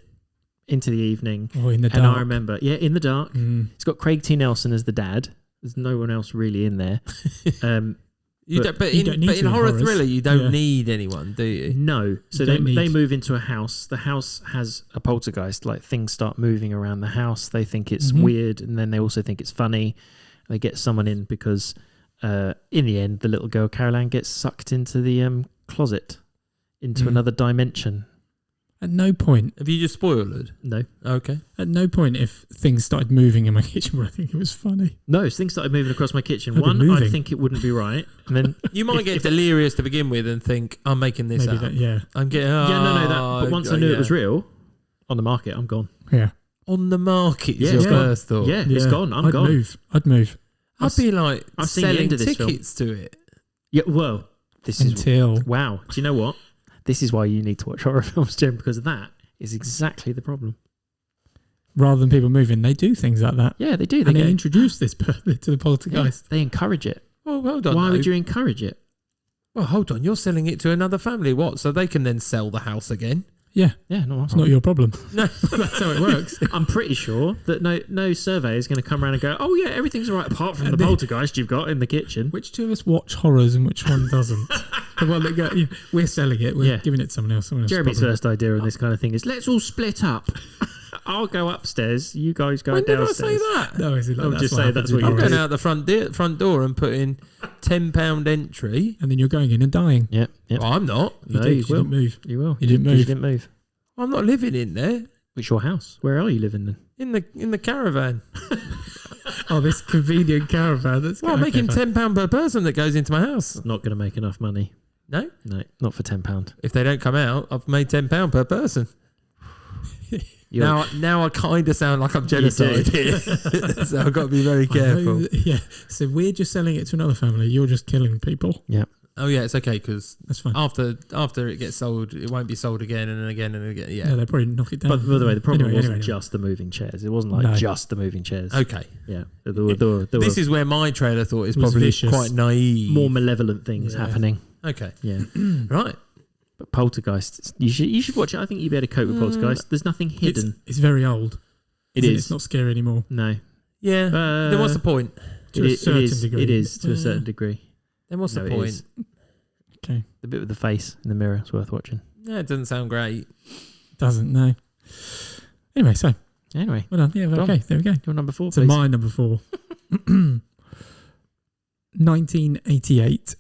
into the evening. Or in the And I dark. remember, in the dark. Mm. It's got Craig T. Nelson as the dad. There's no one else really in there. You But don't, you don't need but to in in horror horrors. thriller, you don't Yeah. need anyone, do you? No. So don't they need- move into a house. The house has a poltergeist. Like things start moving around the house. They think it's Mhm. weird, and then they also think it's funny. They get someone in because in the end, the little girl Caroline gets sucked into the closet, into Mm. another dimension. At no point, Have you just spoiled it? No. Okay. at no point, if things started moving in my kitchen, would I think it was funny. No, things started moving across my kitchen. They've been One, I moving. think it wouldn't be right. And then, You might get delirious to begin with and think, I'm making this Maybe up. that, yeah. I'm getting, But once I knew it was real, on the market, I'm gone. Yeah. On the market is Yeah, your it's gone. first thought. Yeah, it's gone. I'm I'd gone. I'd move. I'd be like I've seen the selling end of this film. tickets to it. Yeah, well, this is Until wow. Do you know what? This is why you need to watch horror films, Jim, because that is exactly the problem. rather than people moving, they do things like that. Yeah, they do. And they introduce this to the yeah, poltergeist. they encourage it. Well, hold on. Why though. would you encourage it? Well, hold on. You're selling it to another family. What? So they can then sell the house again? Yeah, Yeah, no, it's not your problem. No. That's how it works. I'm pretty sure that no survey is going to come around and go, oh yeah, everything's all right apart from the poltergeist you've got in the kitchen. Which two of us watch horrors and which one doesn't? The one that go, we're selling it, we're Yeah. giving it to someone else. Someone else Jeremy's problem. first idea on this kind of thing is let's all split up. I'll go upstairs. You guys go When did I downstairs. say that? No, is it like I'll that's just what say happens that's with what I'm you horrors. going out the front door and putting £10 entry. And then you're going in and dying. Yep. Yep. Well, I'm not. No, did, you you will. didn't move. You will. You didn't 'Cause move. You didn't move. I'm not living in there. It's your house. Where are you living then? In the caravan. Oh, this convenient caravan. That's Well, I'm okay, making fine. £10 per person that goes into my house. Not going to make enough money. No? No, not for £10. If they don't come out, I've made £10 per person. Now I kind of sound like I'm genocide here. So I've got to be very careful. Yeah. So we're just selling it to another family. You're just killing people. Oh, yeah, it's okay because That's fine. after it gets sold, it won't be sold again and again and again. Yeah. No, they probably knock it down. But by the way, the problem Anyway, wasn't anyway. just the moving chairs. It wasn't like No. just the moving chairs. Okay. Yeah. There were This is where my trailer thought is It was probably vicious. quite naive. more malevolent things Yeah. happening. Okay. Yeah. Right. But Poltergeist, you should watch it. I think you'd be able to cope with Poltergeist. There's nothing hidden. It's very old. It Isn't is. It's not scary anymore. No. Yeah. Then what's the point? To a certain it is, degree. It is to a Yeah. certain degree. Then what's No, the it point? is. Okay. The bit with the face in the mirror is worth watching. Yeah, it doesn't sound great. Doesn't, no. Anyway, so, Anyway, well done. Yeah, Done. okay, there we go. your number 4, So please. my number 4. 1988.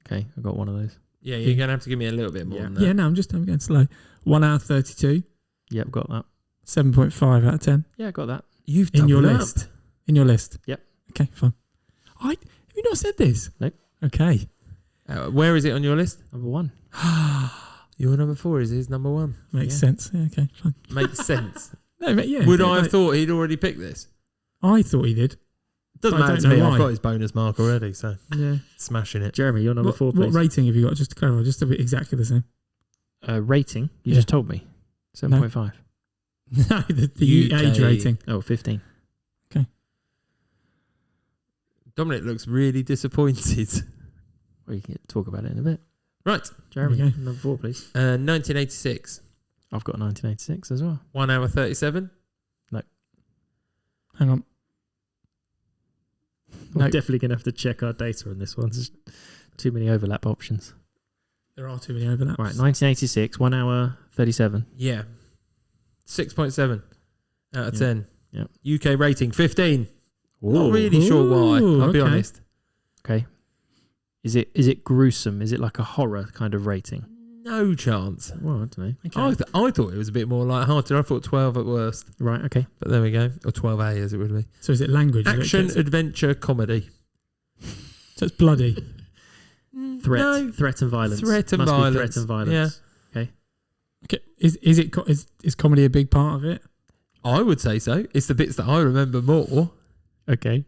Okay, I've got one of those. Yeah, you're going to have to give me a little bit more Yeah. than that. Yeah, no, I'm going slow. 1 hour 32. Yep, got that. 7.5 out of 10. Yeah, got that. You've In your doubled up. list. In your list. Yep. Okay, fine. Have you not said this? Nope. Okay. Where is it on your list? Number 1. Your number 4 is his number 1. Makes Yeah. sense. Yeah, okay, fine. Makes sense. No, but yeah. Would yeah, I have like- thought he'd already picked this? I thought he did. Doesn't I matter don't to me. know I've why. got his bonus mark already, so Yeah. smashing it. Jeremy, your number 4, please. What rating have you got? Just to clarify, just to be exactly the same. Rating? You Yeah. just told me. 7.5. No, the UK. age rating. Oh, 15. Dominic looks really disappointed. Well, you can talk about it in a bit. Right. Jeremy, Okay. number 4, please. 1986. I've got 1986 as well. 1 hour 37. Hang on. We're No. definitely going to have to check our data on this one. There's too many overlap options. There are too many overlaps. Right, 1986, 1 hour 37. Yeah. 6.7 out of Yeah. 10. Yep. UK rating 15. Ooh. Not really sure why. Ooh, I'll be okay. honest. Okay. Is it gruesome? Is it like a horror kind of rating? No chance. Well, I don't know. Okay. I thought it was a bit more light-hearted. I thought 12 at worst. Right, okay. But there we go. Or 12A as it would be. So is it language? Action, So adventure, comedy. it's bloody. Threat No. threat and violence. Threat and Must violence. be threat and violence. Okay. Is comedy a big part of it? I would say so. It's the bits that I remember more. Okay.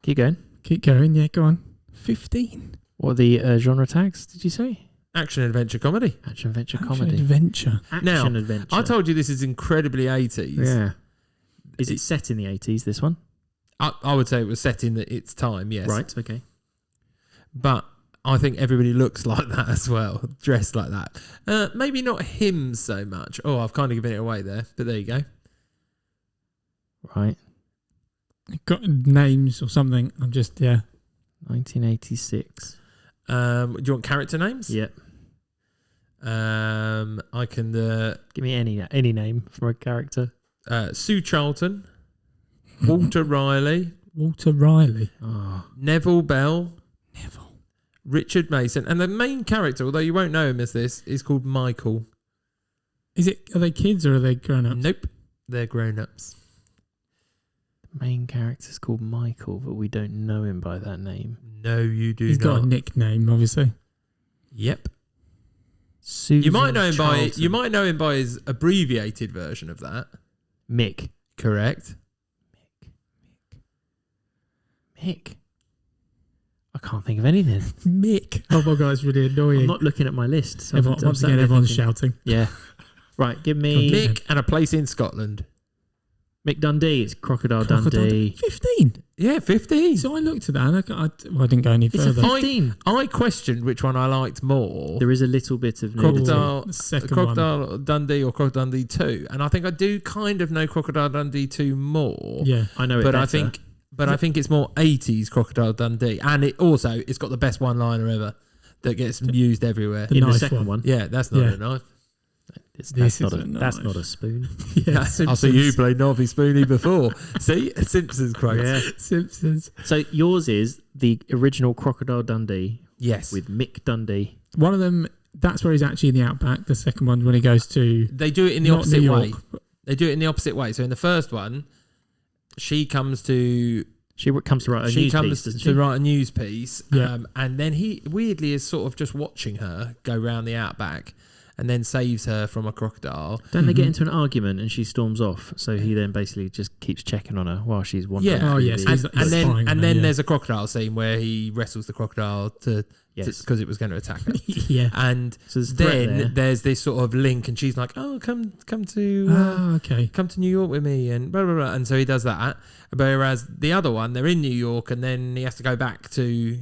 Keep going. Keep going. Yeah, go on. 15. What are the genre tags, did you say? Action, adventure, comedy. Action, adventure, Action comedy. adventure. Action, Now, adventure. I told you this is incredibly 80s. Yeah. Is it set in the 80s, this one? I would say it was set in its time, yes. Right, okay. But I think everybody looks like that as well, dressed like that. Maybe not him so much. Oh, I've kind of given it away there, but there you go. Right. Got names or something. I'm just, 1986. Do you want character names? Yep. I can... Give me any name for a character. Sue Charlton, Walter Riley, Walter Riley. Oh. Neville Bell, Neville. Richard Mason, and the main character, although you won't know him as this, is called Michael. Are they kids or are they grown ups? Nope, they're grown-ups. The main character's called Michael, but we don't know him by that name. No, you do He's not. got a nickname, obviously. Yep. Susan You might know him Charlton. by his abbreviated version of that. Mick. Correct. Mick. I can't think of anything. Mick. Oh my god, it's really annoying. I'm not looking at my list. So Once again, everyone's shouting. Yeah. Right, give me Mick and a place in Scotland. Mick Dundee. It's Crocodile Dundee. 15. Yeah, 15. So I looked at that and I didn't go any It's a further. 15. I questioned which one I liked more. There is a little bit of nudity. Crocodile, The second Crocodile Dundee or Crocodile Dundee 2. And I think I do kind of know Crocodile Dundee 2 more. Yeah. I know it But better. I think it's more 80s Crocodile Dundee. And it's got the best one-liner ever that gets used everywhere. The in the knife second one. Yeah, that's not Yeah. a knife. That's not a spoon. Yeah. I see you Simpsons. played Narvy Spoony before. See? Simpsons quote. Yeah. Simpsons. So yours is the original Crocodile Dundee Yes. with Mick Dundee. One of them, that's where he's actually in the outback. The second one, when he goes to. They do it in the not opposite New way. York, but- They do it in the opposite way. So in the first one, she comes to She comes to write a news piece, doesn't she? write a news piece. Yeah. And then he weirdly is sort of just watching her go round the outback and then saves her from a crocodile. Don't they get Mhm. into an argument and she storms off? So he then basically just keeps checking on her while she's wandering. Yeah. Oh, through yes, the- he's- And then spying on her, yeah. there's a crocodile scene where he wrestles the crocodile yes. because it was going to attack her. Yeah. And So there's a threat then there. there's this sort of link, and she's like, "Oh, come to Okay. come to New York with me," and blah blah blah. And so he does that. Whereas the other one, they're in New York, and then he has to go back to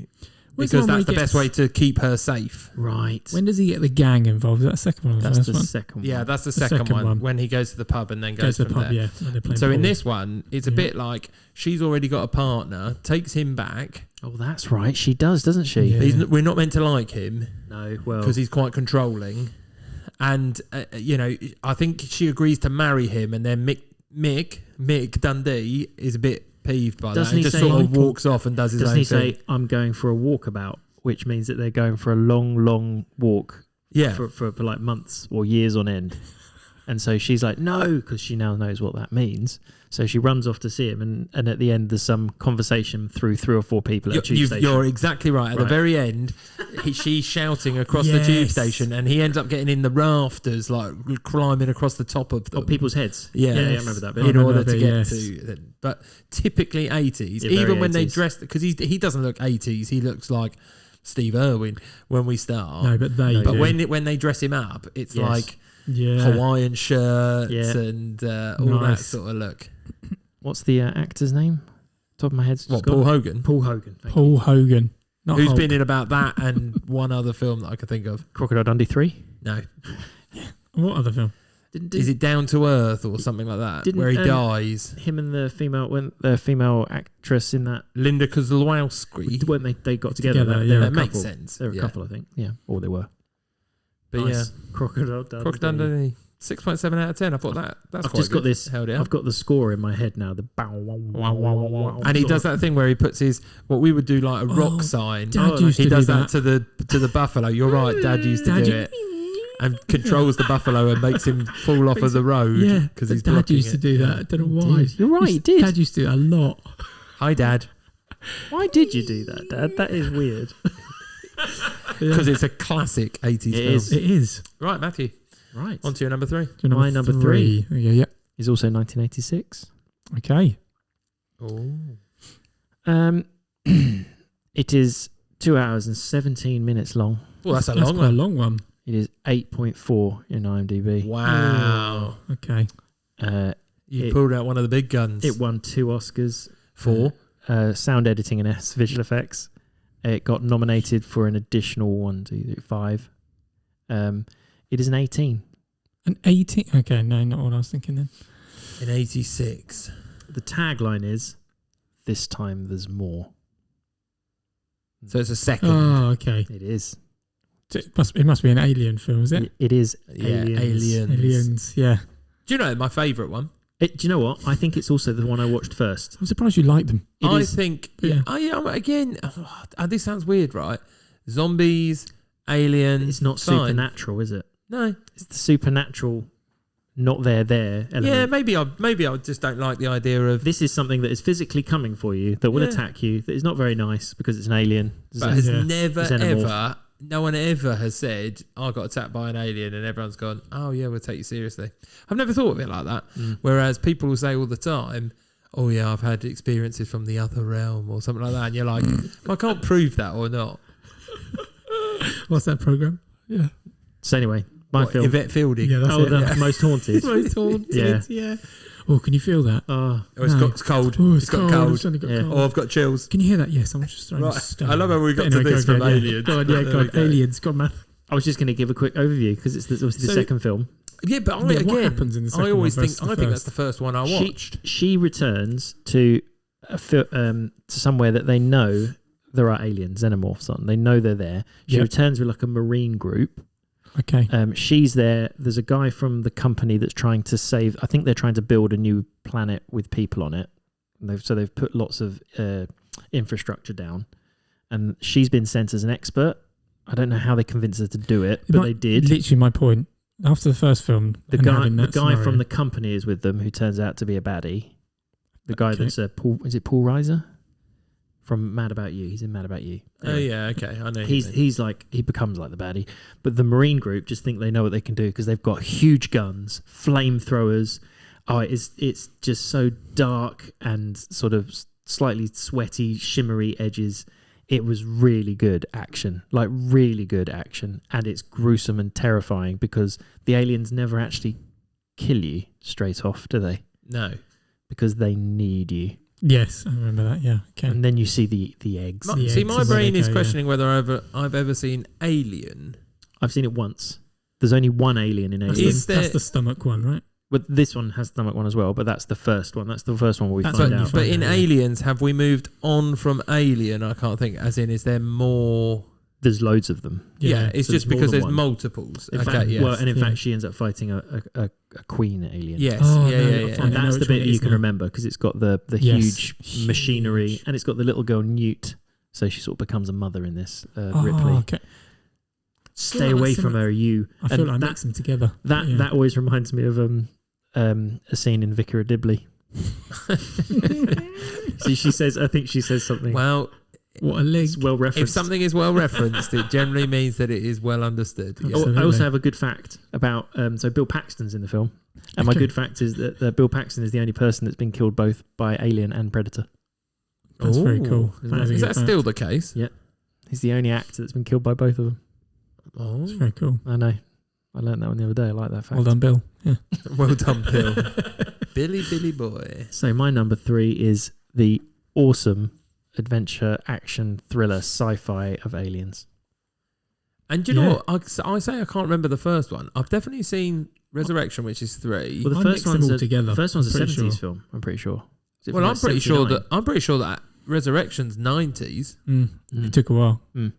Where's the because one where that's he the best gets- way to keep her safe. Right. When does he get the gang involved? Is that the second one or the That's first the one? second one. Yeah, that's the The second second one, one. when he goes to the pub and then Goes goes to the from pub, there. yeah. when they're playing So in pool. this one, it's a Yeah. bit like she's already got a partner, takes him back. Oh, that's right. She does, doesn't she? Yeah. We're not meant to like him No, well. because he's quite controlling, and I think she agrees to marry him, and then Mick Dundee is a bit peeved by Doesn't that. he And just say- sort of walks off and does his Doesn't own he thing. say, I'm going for a walkabout, which means that they're going for a long, long walk Yeah, for like months or years on end. And so she's like, no, because she now knows what that means. So she runs off to see him, and at the end, there's some conversation through 3 or 4 people at a tube station. you're exactly right. At the Right. very end, she's shouting across the tube Yes. station, and he ends up getting in the rafters, like climbing across the top of them. Oh, people's heads. Yeah. Yeah, I Yes. remember that I bit. in remember order that to bit, get yes. to, but typically 80s, Yeah, very even when they 80s. dress, because he doesn't look 80s, he looks like Steve Irwin when we start. No, but they. No, but do. when they dress him up, it's Yes. like Yeah. Hawaiian shirts Yeah. and all that Nice. sort of look. What's the actor's name? Top of my head's just What, gone. Paul Hogan? Paul Hogan. Thank you. Paul Hogan. Not Who's Hulk. been in about that and one other film that I could think of? Crocodile Dundee 3. No. What other film? Is it Down to Earth or something like that? Didn't, Where he dies? him and the female actress in that, Linda Kozlowski. weren't they got together? Together, They're yeah. a That couple. makes sense. They're a Yeah. couple, I think. Yeah, or they were. But Nice. Crocodile Dundee. yeah, Crocodile Dundee. 6.7 out of 10. I thought that's I've quite just got good. this. Held it up. I've got the score in my head now. The bow, wow, wow, wow, wow, wow. And he does that thing where he puts his what we would do like a rock Oh, sign. Dad used He to does do that to the buffalo. You're right. Dad used to Dad do u- it and controls the buffalo and makes him fall off of the road. Yeah, because but he's Dad blocking used to it. do that. I don't know why. did. You're right, he did. Dad used to do that a lot. Hi, Dad. Why did you do that, Dad? That is weird. Because it's a classic 80s It film. is. It is. Right, Matthew. Right. On to your number 3. Do My number 3. Yeah, yeah. Is also 1986. Okay. Oh. It is 2 hours and 17 minutes long. Well, that's a That's long quite a one. long one. It is 8.4 in IMDb. Wow. Okay. Uh, You pulled out one of the big guns. It won 2 Oscars for sound editing and visual effects. It got nominated for an additional 1, 2, 3, 5. It is an 18. An 18? Okay, no, not what I was thinking then. in 86. The tagline is, "This time there's more." So it's a second. Oh, okay. It is. It must be an alien film, is it? It is Yeah, Aliens. Aliens, yeah. Do you know my favourite one? Do you know what? I think it's also the one I watched first. I'm surprised you like them. I is- think. Yeah. Again, this sounds weird, right? Zombies, aliens. It's not fine. supernatural, is it? No. It's the supernatural, not there element. Yeah, maybe I just don't like the idea of. This is something that is physically coming for you, that will Yeah. attack you, that is not very nice because it's an alien. But has Yeah. never Xenomorph. ever. No one ever has said, "I got attacked by an alien," and everyone's gone, "Oh yeah, we'll take you seriously." I've never thought of it like that. Whereas people will say all the time, "Oh yeah, I've had experiences from the other realm" or something like that, and you're like, "I can't prove that or not." What's that program? Yeah. So anyway, my What, film. Yvette Fielding. Yeah, that's Oh, it. the Yeah. Most Haunted. Most haunted, Yeah. yeah. Oh, can you feel that? Oh, Oh, it's No. got it's cold. Oh, it's got cold. I've suddenly got Yeah. cold. Oh, I've got chills. Can you hear that? Yes, someone's just throwing Right. a stone. I love how we got But to anyway, this go from again, Aliens. God, yeah, There we God, go. aliens. God, math. I was just going to give a quick overview because it's obviously the So- second film. Yeah, but But what again, happens in the second I always one think versus the that's first? the first one I watched. She returns to to somewhere that they know there are aliens, xenomorphs on. They know they're there. She Yep. returns with like a marine group. Okay. She's there. There's a guy from the company that's trying to save. I think they're trying to build a new planet with people on it. So they've put lots of infrastructure down, and she's been sent as an expert. I don't know how they convinced her to do it, but they did. Literally, my point. After the first film, The and guy having that from scenario- the company is with them, who turns out to be a baddie. The guy Okay. that's Paul. Is it Paul Reiser from Mad About You? He's in Mad About You. Oh yeah, okay, I know. who He's you mean. he's like he becomes like the baddie, but the Marine group just think they know what they can do because they've got huge guns, flamethrowers. Oh, it's just so dark and sort of slightly sweaty, shimmery edges. It was really good action, like really good action, and it's gruesome and terrifying because the aliens never actually kill you straight off, do they? No. Because they need you, Yes, I remember that. Yeah. Okay. and then you see the eggs. My, The see, eggs my is where they brain is go, yeah. questioning whether I've ever seen Alien. I've seen it once. There's only one alien in That's, Alien. Is the, that's there- the stomach one, right? But this one has stomach one as well, but that's the first one. That's the first one where we That's find when you out. find But in out, yeah. Aliens, have we moved on from Alien? I can't think. As in, is there more? There's loads of them. Yeah, it's so just there's more because than there's one. multiples. In Okay, fact, yes. well, and in Yeah. fact, she ends up fighting a queen alien. Yes, Oh, yeah, no, yeah, I yeah. find And I know that's the which bit one that it you is can now. remember because it's got the Yes. huge machinery, Huge. and it's got the little girl Newt. So she sort of becomes a mother in this. Oh, Ripley, okay. stay Yeah, away that's from similar. her, you. I feel And like I mix them together. that Yeah. that always reminds me of a scene in Vicar of Dibley. See, she says, I think she says something. Well, What a leg. It's well if referenced. something is well referenced, it generally means that it is well understood. Yeah. Oh, I Absolutely. also have a good fact about so Bill Paxton's in the film, and my Okay. good fact is that Bill Paxton is the only person that's been killed both by alien and predator. That's very Ooh. cool. Is That is a Is good that fact. still the case? He's the only actor that's been killed by both of them. Oh, That's very cool. I know. I learned that one the other day. I like that fact. Well done, Bill. Yeah. well done, Bill. Billy boy. So my number 3 is the awesome adventure, action, thriller, sci-fi of Aliens. And do you know Yeah. what? I say I can't remember the first one. I've definitely seen Resurrection, which is 3. Well, the I first mixed them one's all a, together. first one's a I'm pretty 70s sure. film. I'm pretty sure. Is it Well, from I'm pretty sure 79? that Resurrection's 90s, Mm. Mm. It took a while. and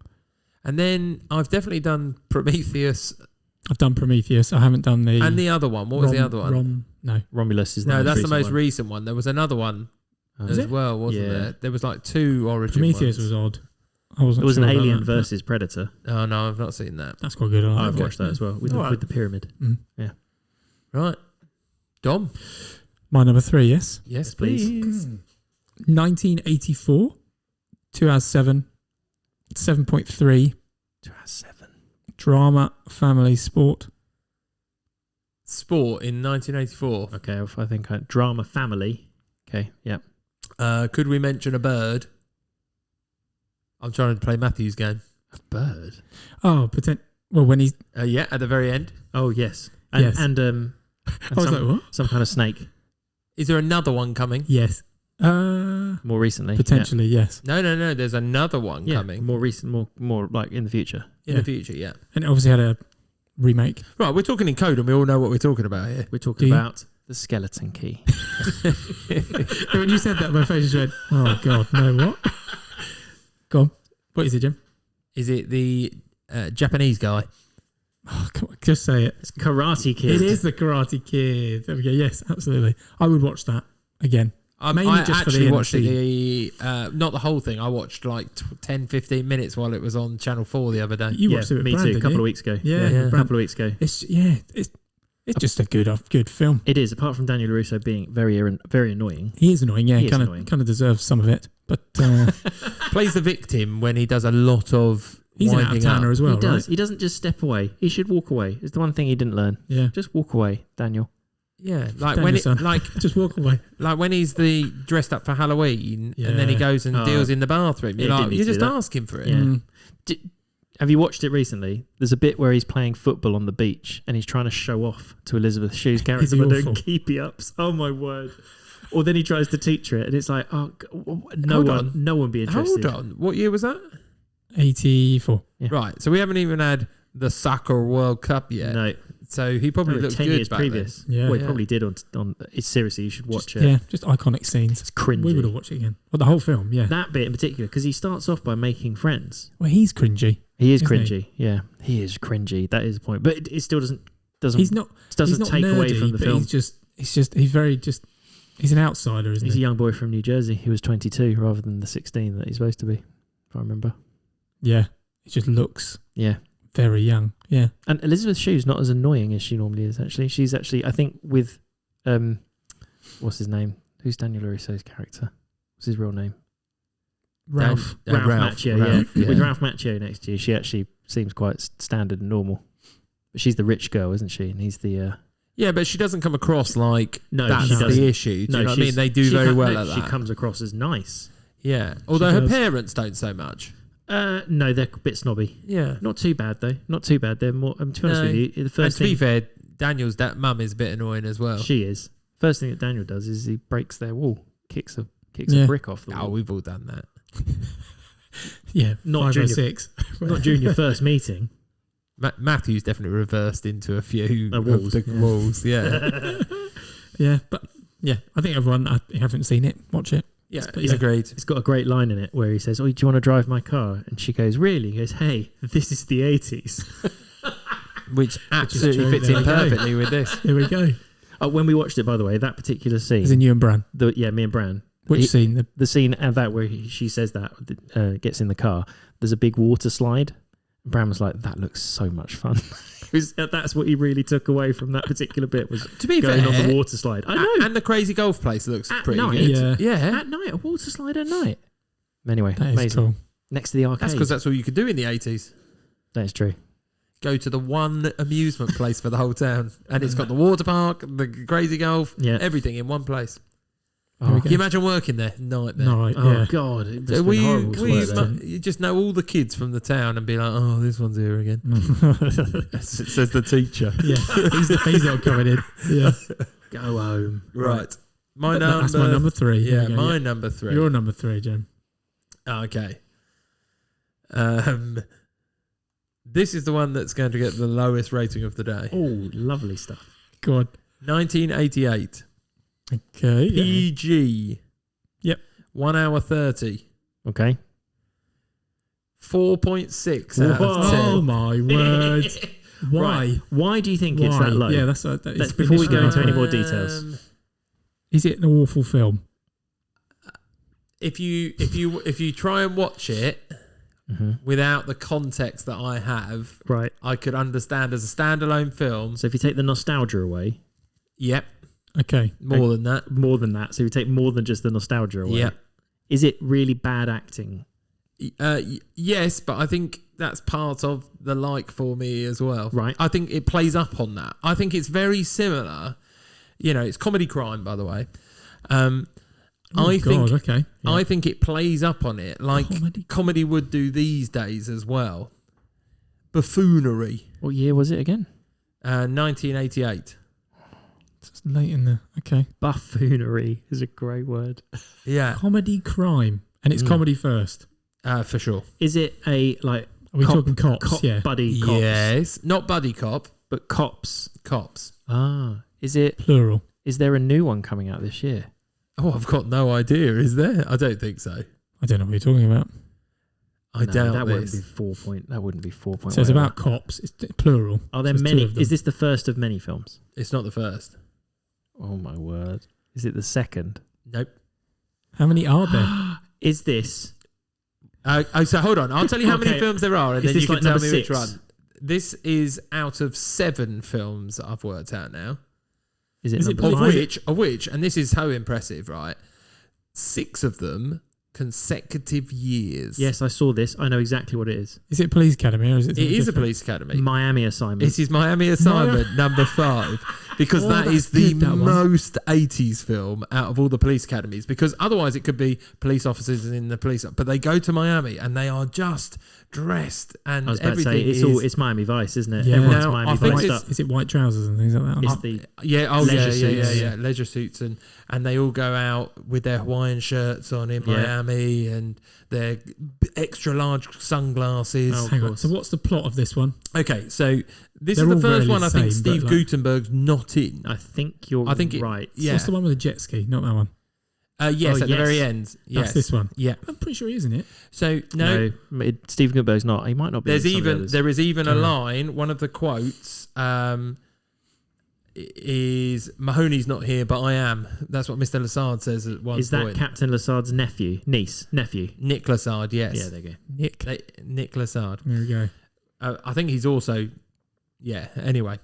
then I've definitely done Prometheus I've done Prometheus. I haven't done the. and the other one. What was the other one? No. Romulus is No, that's the recent most one. recent one. There was another one Oh, as well, wasn't Yeah. there? There was like 2 origin Prometheus ones. was odd. I wasn't. It was sure an about Alien that. versus Predator. Oh no, I've not seen that. That's quite good. I like I've it. watched that as well with Alright. with the pyramid. Mm. Right, Dom. My number 3, yes. Yes, please. please. 1984. 2 hours 7. 7.3. 2 hours 7. Drama, family, sport. Sport in 1984. Okay, I think drama family. Okay, yeah. Could we mention a bird? I'm trying to play Matthew's game. A bird. Oh, well, when he's. Yeah, at the very end. Oh yes, and Yes. and I was like, what? some kind of snake. Is there another one coming? Yes. More recently. Potentially, yes. No. There's another one coming. More recent, more like in the future. In the future, yeah. And it obviously had a remake. Right, we're talking in code and we all know what we're talking about here. We're talking about the skeleton key. When you said that, my face just went, oh, God, no, what? Go on. What is it, Jim? Is it the Japanese guy? Oh, come on, just say it. It's Karate Kid. It is the Karate Kid. There we go. Yes, absolutely. I would watch that again. Mainly I just for actually the watched NXT. not the whole thing. I watched like 10, 15 minutes while it was on Channel 4 the other day. You watched it with me Brandon, too. A couple of weeks ago. Yeah, a couple of weeks ago. It's just a good film. It is. Apart from Daniel LaRusso being very annoying. He is annoying. Yeah, He is kind annoying. of deserves some of it, but Plays the victim when he does a lot of he's an winding out-of-towner up. as well. He does. Right? He doesn't just step away. He should walk away. It's the one thing he didn't learn. Yeah, Just walk away, Daniel. Yeah, like Daniel, when it, son. like just walk away. like when he's the dressed up for Halloween and then he Yeah. goes and deals in the bathroom. You're Yeah, like, didn't need you're to just do that. asking for it. Yeah. Have you watched it recently? There's a bit where he's playing football on the beach and he's trying to show off to Elizabeth Shue's character, Is he but awful? don't keep it up. Oh my word! Or then he tries to teach her it, and it's like, oh, Hold on. no one be interested. Hold on, what year was that? 84. Yeah. Right, so we haven't even had the Soccer World Cup yet. No, So he probably no, looked 10 good years back previous. Yeah. well, he Yeah. probably did on. It's seriously, you should watch Just, it. yeah, just iconic scenes. It's cringy. We would have watched it again. Well, the whole film, yeah. That bit in particular, because he starts off by making friends. Well, he's cringy. He is Isn't cringy. Yeah, he is cringy. That is the point. But it still doesn't He's not. doesn't he's not take nerdy, away from the but film. He's an outsider, isn't He's a he? young boy from New Jersey. He was 22 rather than the 16 that he's supposed to be, if I remember. Yeah, he just looks Yeah. very young. Yeah, And Elizabeth Shue's not as annoying as she normally is, actually. She's actually, I think, with, what's his name? Who's Daniel LaRusso's character? What's his real name? Ralph. Ralph Macchio, Ralph, yeah. With Ralph Macchio next to you, she actually seems quite standard and normal. But she's the rich girl, isn't she? And he's the... Yeah, but she doesn't come across like No, that's she doesn't. the issue. Do you know what I mean? They do very well at She that. comes across as nice. Yeah, although her does. parents don't so much. No, they're a bit snobby. Yeah. Not too bad, though. Not too bad. They're more... to be honest No. with you, the And first to be thing... fair, Daniel's mum is a bit annoying as well. She is. First thing that Daniel does is he breaks their wall. Kicks a Yeah. brick off the Oh, wall. we've all done that. Yeah, Not 5 or junior. 6. Not during your first meeting. Matthew's definitely reversed into a few walls. of the walls. Yeah. Yeah, but yeah, I think everyone, if you haven't seen it, watch it. Yeah, But yeah. agreed. It's got a great line in it where he says, "Oh, do you want to drive my car?" And she goes, "Really?" He goes, "Hey, this is the 80s." Which absolutely true. fits There in we go. perfectly with this. Here we go. When we watched it, by the way, that particular scene, As in you and Bran. me and Bran, Which scene? the scene and that where she says that gets in the car, there's a big water slide. Bran was like, "That looks so much fun." That's what he really took away from that particular bit, was To be going fair, on the water slide. I know. and the crazy golf place looks At pretty night. good. Yeah. Yeah. At night, a water slide at night. Anyway, That is amazing. cool. Next to the arcade. That's because that's all you could do in the 80s. That is true. Go to the one amusement place for the whole town. And it's got the water park, the crazy golf, Yeah. everything in one place. There we Oh, go. Can you imagine working there? Nightmare. No, right, oh yeah. God, it's So been horrible to work there. you just know all the kids from the town and be like, oh, this one's here again. Says the teacher. Yeah, he's not coming in. Yeah, Go home. Right. that's my number 3. Yeah, There we go. my number 3. Your number 3, Jim. Oh, okay. This is the one that's going to get the lowest rating of the day. Oh, lovely stuff. Go on. 1988. Okay. Yeah. PG. Yep. 1 hour 30. Okay. 4.6 out Whoa. of 10. Oh my word! Why? Right. Why do you think Why? it's that low? Yeah, that's Let's- before we go into any more details. Is it an awful film? If you try and watch it without the context that I have, Right. I could understand as a standalone film. So if you take the nostalgia away, Yep, Okay. more than that. more than that, so you take more than just the nostalgia away. Yep. Is it really bad acting? Yes, but I think that's part of the like for me as well. Right. I think it plays up on that. I think it's very similar. You know, it's comedy crime, by the way. I think Okay. Yeah. I think it plays up on it like comedy would do these days as well. Buffoonery. What year was it again? 1988. It's late in the okay. Buffoonery is a great word. Yeah, Comedy crime, and it's comedy first. for sure. Is it a like? Are we talking cops? Yeah. Buddy cops. Yes, not buddy cop, But cops. cops. Ah. Is it? Plural. Is there a new one coming out this year? Oh, I've got no idea. Is there? I don't think so. I don't know what you're talking about. I doubt that this. That wouldn't be 4 point. So it's about cops. It's plural. Are there So there's many? two of them. Is this the first of many films? It's not the first. Oh my word! Is it the second? Nope. How many are there? Is this? So hold on. I'll tell you how many Okay. films there are, and Is then you this can like tell number me which 6? one. This is out of 7 films that I've worked out now. Is it Is it number Police? 5? Of which, and this is so impressive, right? 6 of them consecutive years. Yes, I saw this. I know exactly what it is. Is it Police Academy or is it? It is a different? police academy. Miami Assignment. It is Miami Assignment, number 5, because Oh, that is that's the good, that one. most 80s film out of all the police academies. Because otherwise, it could be police officers in the police, but they go to Miami and they are just dressed and I was about to everything. say it's Miami Vice, isn't it? Yeah. Everyone's Now, Miami I think Vice it's- up. Is it white trousers and things like that? It's the leisure suits. suits. Leisure suits, and they all go out with their Hawaiian shirts on in Yeah. Miami and their extra large sunglasses. Oh. Hang on. course. So what's the plot of this one? Okay, so this They're is the all first really one I think same, Steve but like- Guttenberg's not in. I think you're I think it- right. Yeah. What's the one with the jet ski? Not that one. Yes, Oh, at the yes. very end. That's Yes. this one. Yeah. I'm pretty sure he is, isn't it? So no, Steve Gutenberg's not. He might not be. there is even a Yeah. line. One of the quotes is Mahoney's not here, but I am. That's what Mr. Lassard says at one Is that point. Captain Lassard's nephew? Nephew. Nick Lassard, yes. Yeah, there you go. Nick. Nick Lassard. There we go. I think he's also, yeah. Anyway,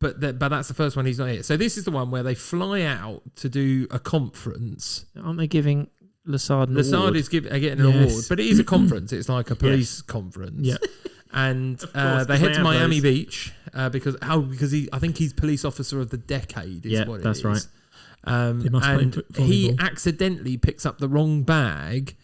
but that's the first one he's not here. So this is the one where they fly out to do a conference. Aren't they giving Lassard an Lassard award? is getting an Yes. award, but it is a conference. It's like a police conference. Yeah. And Of course, they head they to have Miami those. Beach because I think he's police officer of the decade. Is Yeah, what it that's is. right. They must play And he volleyball. accidentally picks up the wrong bag,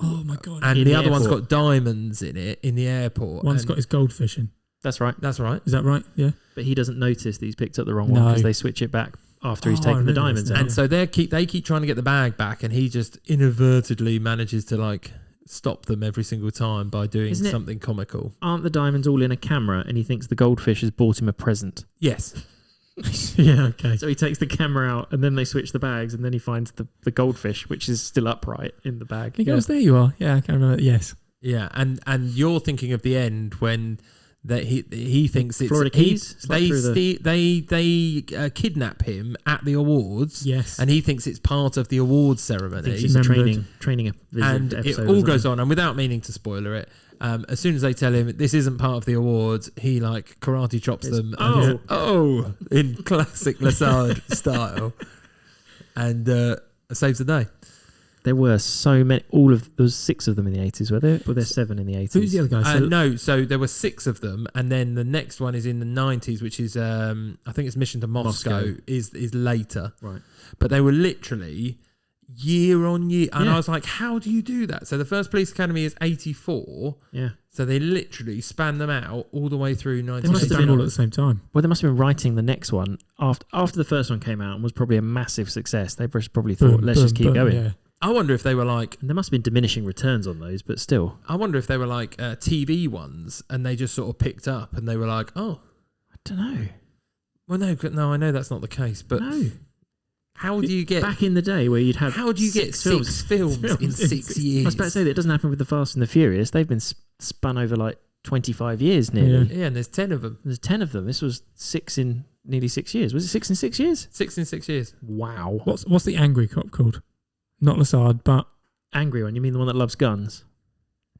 Oh my god. and In the the other one's airport. got diamonds in it in the airport. One's and got his goldfish in. That's right. that's right. Is that right? Yeah. But he doesn't notice that he's picked up the wrong one No. because they switch it back after he's Oh, I taken the remember diamonds this out. now. And so they keep trying to get the bag back, and he just inadvertently manages to like stop them every single time by doing Isn't it- something comical. Aren't the diamonds all in a camera and he thinks the goldfish has bought him a present? Yes. Yeah. Okay. So he takes the camera out and then they switch the bags and then he finds the goldfish, which is still upright in the bag. He goes, there you are. Yeah, I can remember. Yes. Yeah, and you're thinking of the end when that he thinks it's Florida Keys? It's like They through the- they kidnap him at the awards, Yes. and he thinks it's part of the awards I ceremony. think it's a Remembered. training And episode. it all wasn't goes on, and without meaning to spoiler it, as soon as they tell him this isn't part of the awards, he like karate chops It's, them. "Oh." And in classic Lassard style, and saves the day. There were so many. There was 6 of them in the 80s, were there? Well, there's 7 in the 80s. Who's the other guy? So, No, so there were 6 of them, and then the next one is in the 90s, which is I think it's Mission to Moscow. Is later, Right. but they were literally year on year, and Yeah. I was like, how do you do that? So the first police academy is 84, Yeah. so they literally span them out all the way through they must have 1989. done all at the same time. Well, they must have been writing the next one after the first one came out and was probably a massive success. They probably thought, let's just keep going. Yeah. I wonder if they were like, And there must have been diminishing returns on those, but still. I wonder if they were like TV ones, and they just sort of picked up, and they were like, oh, I don't know. well, no, I know that's not the case, but No. how do you get? Back in the day where you'd have How do you get 6 films in Films in 6 6 years? I was about to say that it doesn't happen with the Fast and the Furious. They've been spun over like 25 years nearly. Yeah, and there's 10 of them. There's 10 of them. This was 6 in nearly 6 years. Was it 6 in 6 years? 6 in 6 years. Wow. What's the angry cop called? Not Lassard, but Angry one? You mean the one that loves guns?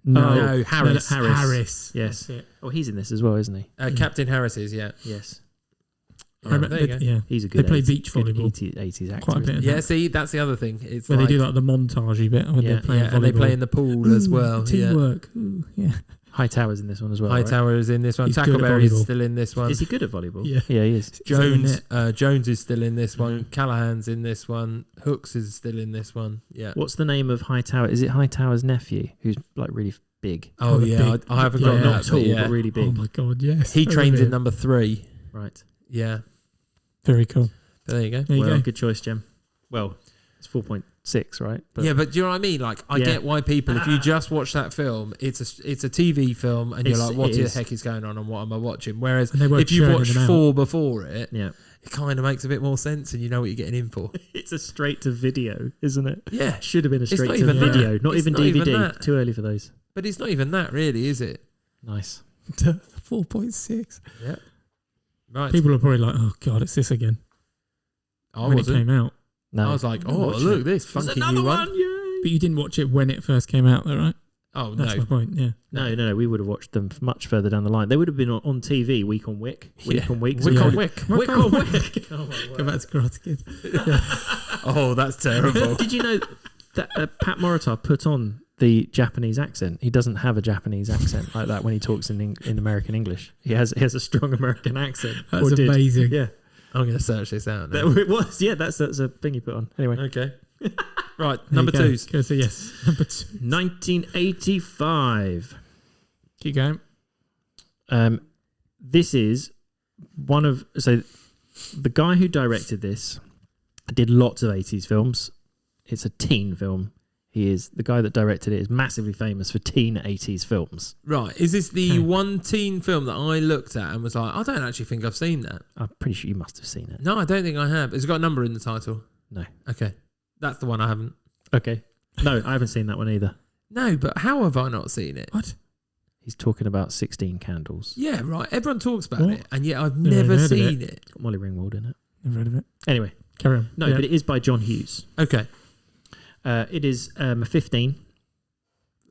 No, Harris. Harris. Yes. That's it. Oh, he's in this as well, isn't he? Captain Harris is, yeah. Yes. I remember- there you go. Yeah. He's a good They play 80s beach good volleyball. 80s actor. Quite a isn't bit. he? Yeah, see, that's the other thing. It's Where like, they do like the montagey bit when Yeah, they're playing and they volleyball. play in the pool as Ooh, well. Yeah. Teamwork. Ooh, yeah. Hightower's in this one as well. right? Hightower is in this one. He's good at Tackleberry's volleyball. still in this one. Is he good at volleyball? Yeah. Yeah, he is. Jones is still in this one. Callahan's in this one. Hooks is still in this one. Yeah. What's the name of Hightower? Is it Hightower's nephew who's like really big? Oh, the yeah. big- I haven't yeah, got Not that. tall, But yeah. but really big. Oh my god, yes. He I trains in remember number 3. Right. Yeah. Very cool. But there you go. There you Well, go. good choice, Jem. Well, it's 4.6, right? But Yeah, but do you know what I mean? Like, I get why people, if you just watch that film, it's a TV film, and you're like, what the heck is going on, and what am I watching? Whereas if you've watched 4 before it, it kind of makes a bit more sense, and you know what you're getting in for. It's a straight to video, isn't it? Yeah, Should have been a It's straight not to even video, that. not It's even not even DVD. that. Too early for those. but it's not even that, really, is it? Nice. 4.6. Yeah. Right. People are probably like, oh God, it's this again. I when wasn't. it came out. No, I was like, didn't oh, watch look, it. this There's funky another new one. Yay! But you didn't watch it when it first came out, though, right? Oh, That's no. my point, yeah. No, we would have watched them much further down the line. They would have been on TV week on week. Week on week. Wick Yeah. on wick. Wick on week. Oh, my Go word. back to Karate Kid. Oh, that's terrible. Did you know that Pat Morita put on the Japanese accent? He doesn't have a Japanese accent like that when he talks in American English. He has a strong American accent. That's amazing. Yeah, I'm going to search this out now. it was. Yeah, that's a thing you put on. Anyway, Okay. Right, There number you go. twos. Go, so yes, number 2. 1985. Keep going. This is one of the guy who directed this did lots of 80s films. It's a teen film. The guy that directed it is massively famous for teen 80s films. Right, is this the Okay. one teen film that I looked at and was like, I don't actually think I've seen that? I'm pretty sure you must have seen it. No, I don't think I have. Has it got a number in the title? No. Okay. That's the one I haven't. Okay. No, I haven't seen that one either. No, but how have I not seen it? What? He's talking about 16 Candles. Yeah, right. Everyone talks about What? it, and yet I've Never never heard of seen it. Got Molly Ringwald in it. Never heard of it. Anyway, Carry on. no, Yeah. but it is by John Hughes. Okay. It is a 15.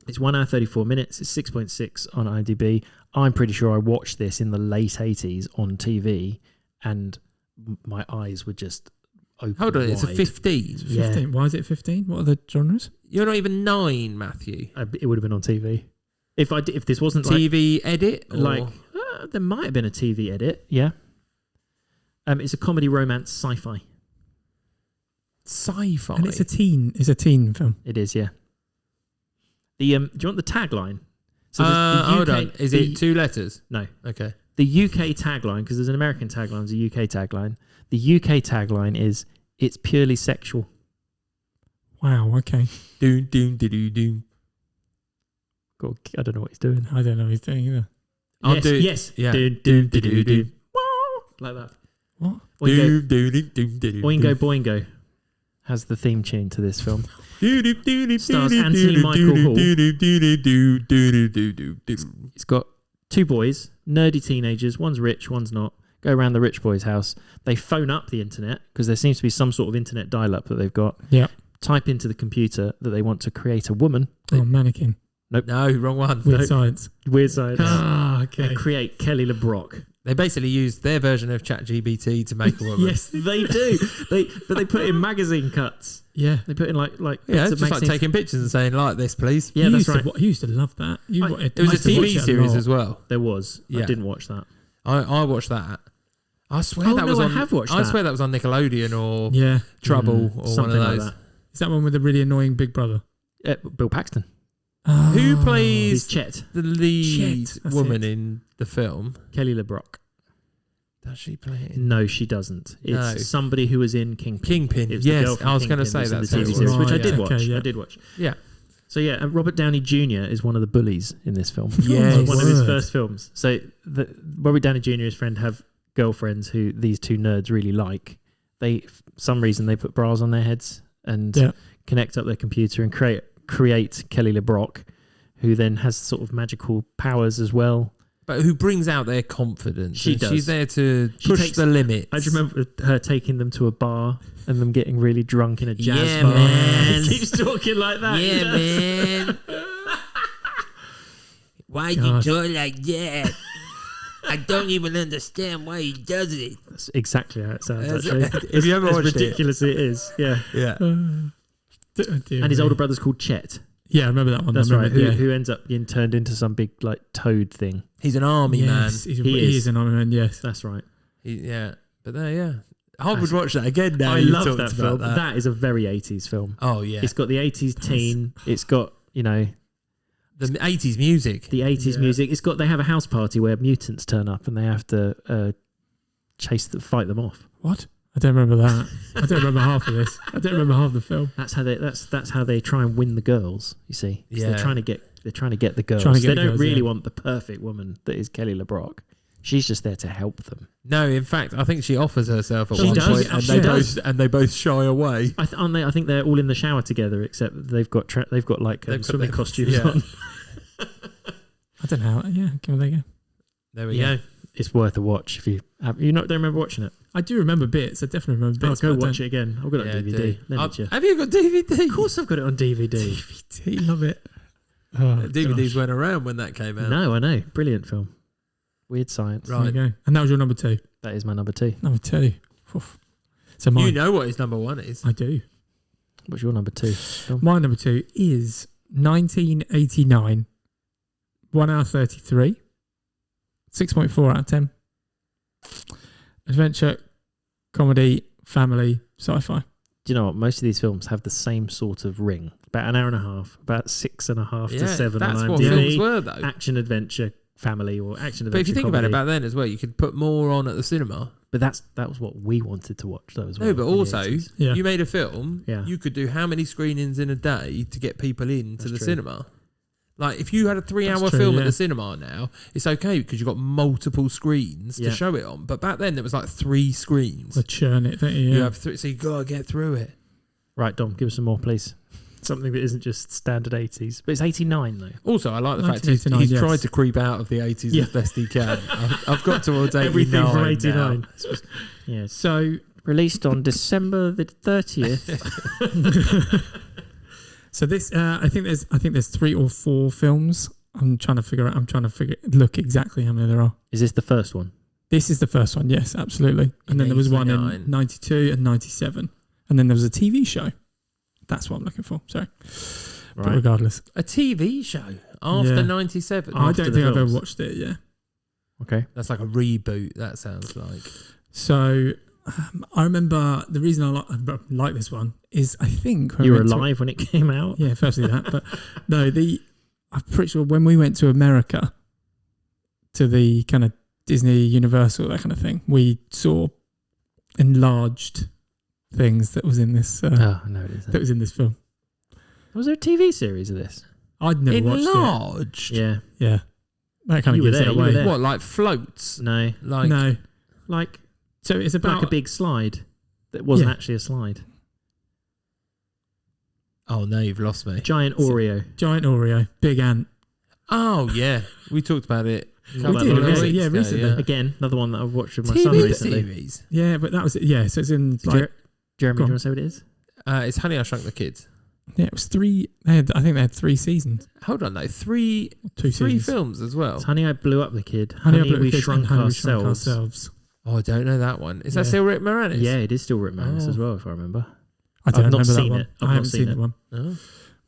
It's 1 hour 34 minutes. It's 6.6 on IMDb. I'm pretty sure I watched this in the late 80s on TV, and my eyes were just open. Hold on, it's a wide. 15. 15. Why is it 15? What are the genres? You're not even 9, Matthew. It would have been on TV. If this wasn't TV edit? Or? there might have been a TV edit. Yeah. It's a comedy, romance, sci-fi. Sci-fi. And it's a teen film. It is, yeah. Do you want the tagline? So hold on. Is it 2 letters? No. Okay. The UK tagline, because there's an American tagline, there's a UK tagline. The UK tagline is, it's purely sexual. Wow, okay. Doom, doom, doom, doom. God, I don't know what he's doing. I don't know what he's doing either. I'll yes, do it. yes. Yeah. Doom, doom, doom, doom, doom. Like that. What? Oingo, Doom, doom, doom, doom, Oingo Boingo has the theme tune to this film. Stars Stars Anthony Michael Hall. It's got 2 boys, nerdy teenagers. One's rich, one's not. Go around the rich boy's house. They phone up the internet because there seems to be some sort of internet dial-up that they've got. Yeah. Type into the computer that they want to create a woman. Oh, mannequin. No, wrong one. Weird No. Science. Weird science. Ah, okay. And create Kelly LeBrock. They basically used their version of ChatGPT to make a woman. Yes, they do. But they put in magazine cuts. Yeah. They put in like Yeah, bits it's of just like magazines. taking pictures and saying, like this, please. Yeah, you that's used right. You used to love that. It was a TV series as well. There was. I Yeah. didn't watch that. I watched that. I swear Oh, that was no, I on. have watched I that. swear that was on Nickelodeon or Yeah. Trouble or one Something of like those. that. Is that one with the really annoying big brother? Bill Paxton. Who Oh. plays He's Chet. the lead Shit, that's woman it. in the film? Kelly LeBrock. Does she play it? In No, she doesn't. It's No. somebody who was in Kingpin. Kingpin. It was the girl Yes, from I was going to Kingpin say was in that's the who it TV was. series, which I Right, did yeah. watch. Okay, yeah. I did watch. Yeah. So yeah, and Robert Downey Jr. is one of the bullies in this film. Yes. It's one of his Word. first films. So Robert Downey Jr. and his friend have girlfriends who these 2 nerds really like. They, for some reason, they put bras on their heads and Yeah. connect up their computer and create Kelly LeBrock, who then has sort of magical powers as well. But who brings out their confidence? She and does. She's there to She push takes- the limits. I just remember her taking them to a bar and them getting really drunk in a jazz Yeah, bar. man. He keeps talking like that. Yeah, he does. man. Why God. you talk like that? I don't even understand why he does it. That's exactly how it sounds, That's- actually. if you ever as watched it. ridiculous it is. Yeah. Yeah. And his older brother's called Chet. Yeah, I remember that one. That's I right. remember, Who ends up being turned into some big like toad thing. He's an army man. Yes, He he is. is an army man, yes. That's right. Yeah. But there, yeah. I would watch that again now. I you love talked that about film. That is a very 80s film. Oh, yeah. It's got the 80s teen. It's got, The 80s music. the 80s Yeah. music. They have a house party where mutants turn up and they have to fight them off. What? I don't remember that. I don't remember half of this. I don't remember half of the film. That's how they try and win the girls. You see, 'cause they're trying to get the girls. They don't really want the perfect woman that is Kelly LeBrock. She's just there to help them. No, in fact, I think she offers herself at She one does, point, and they both shy away. I think they're all in the shower together, except they've got like swimming costumes on. I don't know. Yeah, there you go. There we go. It's worth a watch if you don't remember watching it. I do remember bits. I definitely remember bits. I'll go watch it again. I've got it on DVD. Have you got DVD? Of course, I've got it on DVD. DVD, love it. Oh, DVDs weren't around when that came out. No, I know. Brilliant film. Weird science. Right. There you go. And that was your number 2. That is my number 2. Number 2. Oof. So mine. You know what his number 1 is. I do. What's your number 2? Film? My number 2 is 1989. 1 hour 33. 6.4 out of 10. Adventure, comedy, family, sci-fi. Do you know what? Most of these films have the same sort of ring. About an hour and a half. About 6.5 to 7 on IMDb. That's what films were, though. Action, adventure, family, or action, adventure, But if you think comedy. about it, back then as well, you could put more on at the cinema. But that was what we wanted to watch, though, as well. No, but in the also, 80s. you made a film. Yeah. You could do how many screenings in a day to get people into That's the true. cinema? Like, if you had a 3-hour That's true, film yeah. at the cinema now, it's okay because you've got multiple screens to Yeah. show it on. But back then, there was like 3 screens. The churn it, don't you? You Yeah. have 3, so you got to get through it. Right, Dom, give us some more, please. Something that isn't just standard 80s. But it's 89, though. Also, I like the fact he's 1989, yes. tried to creep out of the 80s Yeah. as best he can. I've got towards 89 Everything from now. 89. Yeah. So, Released on December the 30th. so this, I think there's 3 or 4 films. I'm trying to look exactly how many there are. Is this the first one? This is the first one, yes, absolutely. And then there was one in 89. 92 and 97. And then there was a TV show. That's what I'm looking for. Sorry. But Right. regardless. A TV show after Yeah. 97. I After don't the think I've ever films. watched it, yeah. Okay. That's like a reboot, that sounds like. So I remember the reason I like this one is I think... when You we were went to- alive when it came out? Yeah, firstly that. But no, I'm pretty sure when we went to America to the kind of Disney, Universal, that kind of thing, we saw enlarged things that was in this Oh, I know it is. that was in this film. Was there a TV series of this? I'd never watched Enlarged? Yeah. it. Yeah. That kind You of were gives there, it you were away. there. What, like floats? No. Like, No. Like So it's about like a big slide that wasn't Yeah. actually a slide. Oh, no, you've lost me. Giant Oreo. giant Oreo, big ant. Oh, yeah. We talked about it. We couple did, of yeah, weeks yeah, ago, recently. Again, another one that I've watched with my son TV recently. series. Yeah, but that was it. Yeah, so it's in Did like Jeremy, Go do you on. want to say what it is? It's Honey, I Shrunk the Kids. yeah, it was 3. I think they had 3 seasons, Hold on, though. 3 2 seasons. films as well. It's Honey, I Blew Up the Kid. Honey, I Honey, Blew Up We the Kids Shrunk and Honey, We Ourselves. Ourselves. Oh, I don't know that one. Is that Yeah. still Rick Moranis? Yeah, it is still Rick Moranis Oh. as well, if I remember. I don't I've not remember that seen one. it. I haven't seen the one, Oh.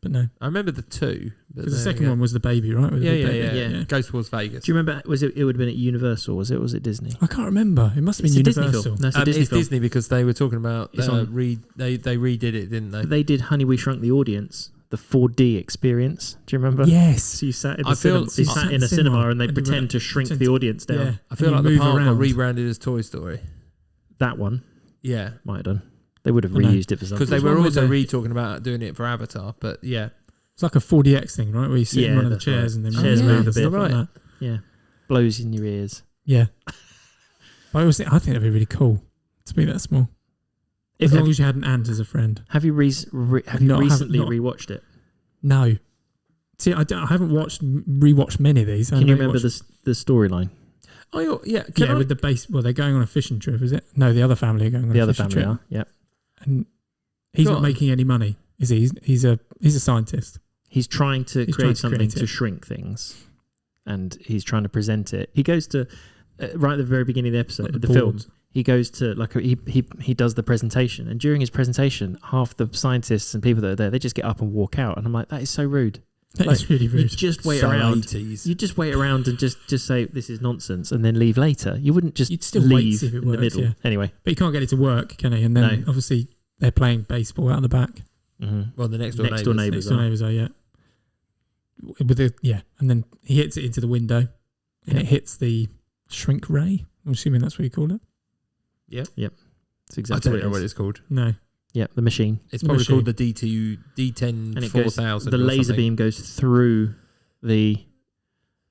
but no. I remember the 2. Because the second one was the baby, right? With the Yeah, big yeah, baby. yeah, Ghost Wars Vegas. Do you remember? Was it? It would have been at Universal. Was it Disney? I can't remember. It must have It's been a Disney Universal. film. No, it's a Disney It's film. Disney because they were talking about It's on- they redid it, didn't they? They did Honey, We Shrunk the Audience, the 4D experience. Do you remember? Yes. So you sat in I the feel- cinema. You I sat in a cinema and they and you pretend were- to shrink pretend the to- audience down. Yeah. I feel And like you the move park got around. rebranded as Toy Story. That one Yeah, might have done. They would have I know. reused it for something. because they Which were one was also it? talking about doing it for Avatar. But yeah, It's like a 4DX thing, right? Where you sit in Yeah, one of the that's chairs right. and then Chairs move move around a and bit. stuff like Right. that. Yeah, blows in your ears. Yeah. But I think that'd be really cool to be that small. As Have long you- as you had an ant as a friend. Have you recently not rewatched it? No. See, I haven't rewatched many of these. I Can you only remember watched- the storyline? oh yeah. Yeah, with the base. Well, they're going on a fishing trip, is it? No, the other family are going on The a other fishing family trip. are. Yeah, And he's Go not on. making any money, is he? He's a scientist. he's trying to He's create trying to something create to it. shrink things, and he's trying to present it. He goes to right at the very beginning of the episode, the film. board. He goes to he does the presentation, and during his presentation, half the scientists and people that are there, they just get up and walk out, and I'm like, that is so rude. That Like, is really You rude. just wait so around. 80s. You just wait around and just say this is nonsense, and then leave later. You wouldn't just You'd still wait to leave see if it in the works, middle. yeah. Anyway, But he can't get it to work, can he? And then No. obviously they're playing baseball out in the back. Well, the next door Next door neighbours. neighbours. Next door neighbours are, yeah. And then he hits it into the window, and Yeah. it hits the shrink ray. I'm assuming that's what you call it. Yeah. Yep. It's I exactly don't know what what it is. it's called. No. Yeah, the machine. It's probably Machine. called the D10 And it goes, 4000. the or laser something, beam goes through the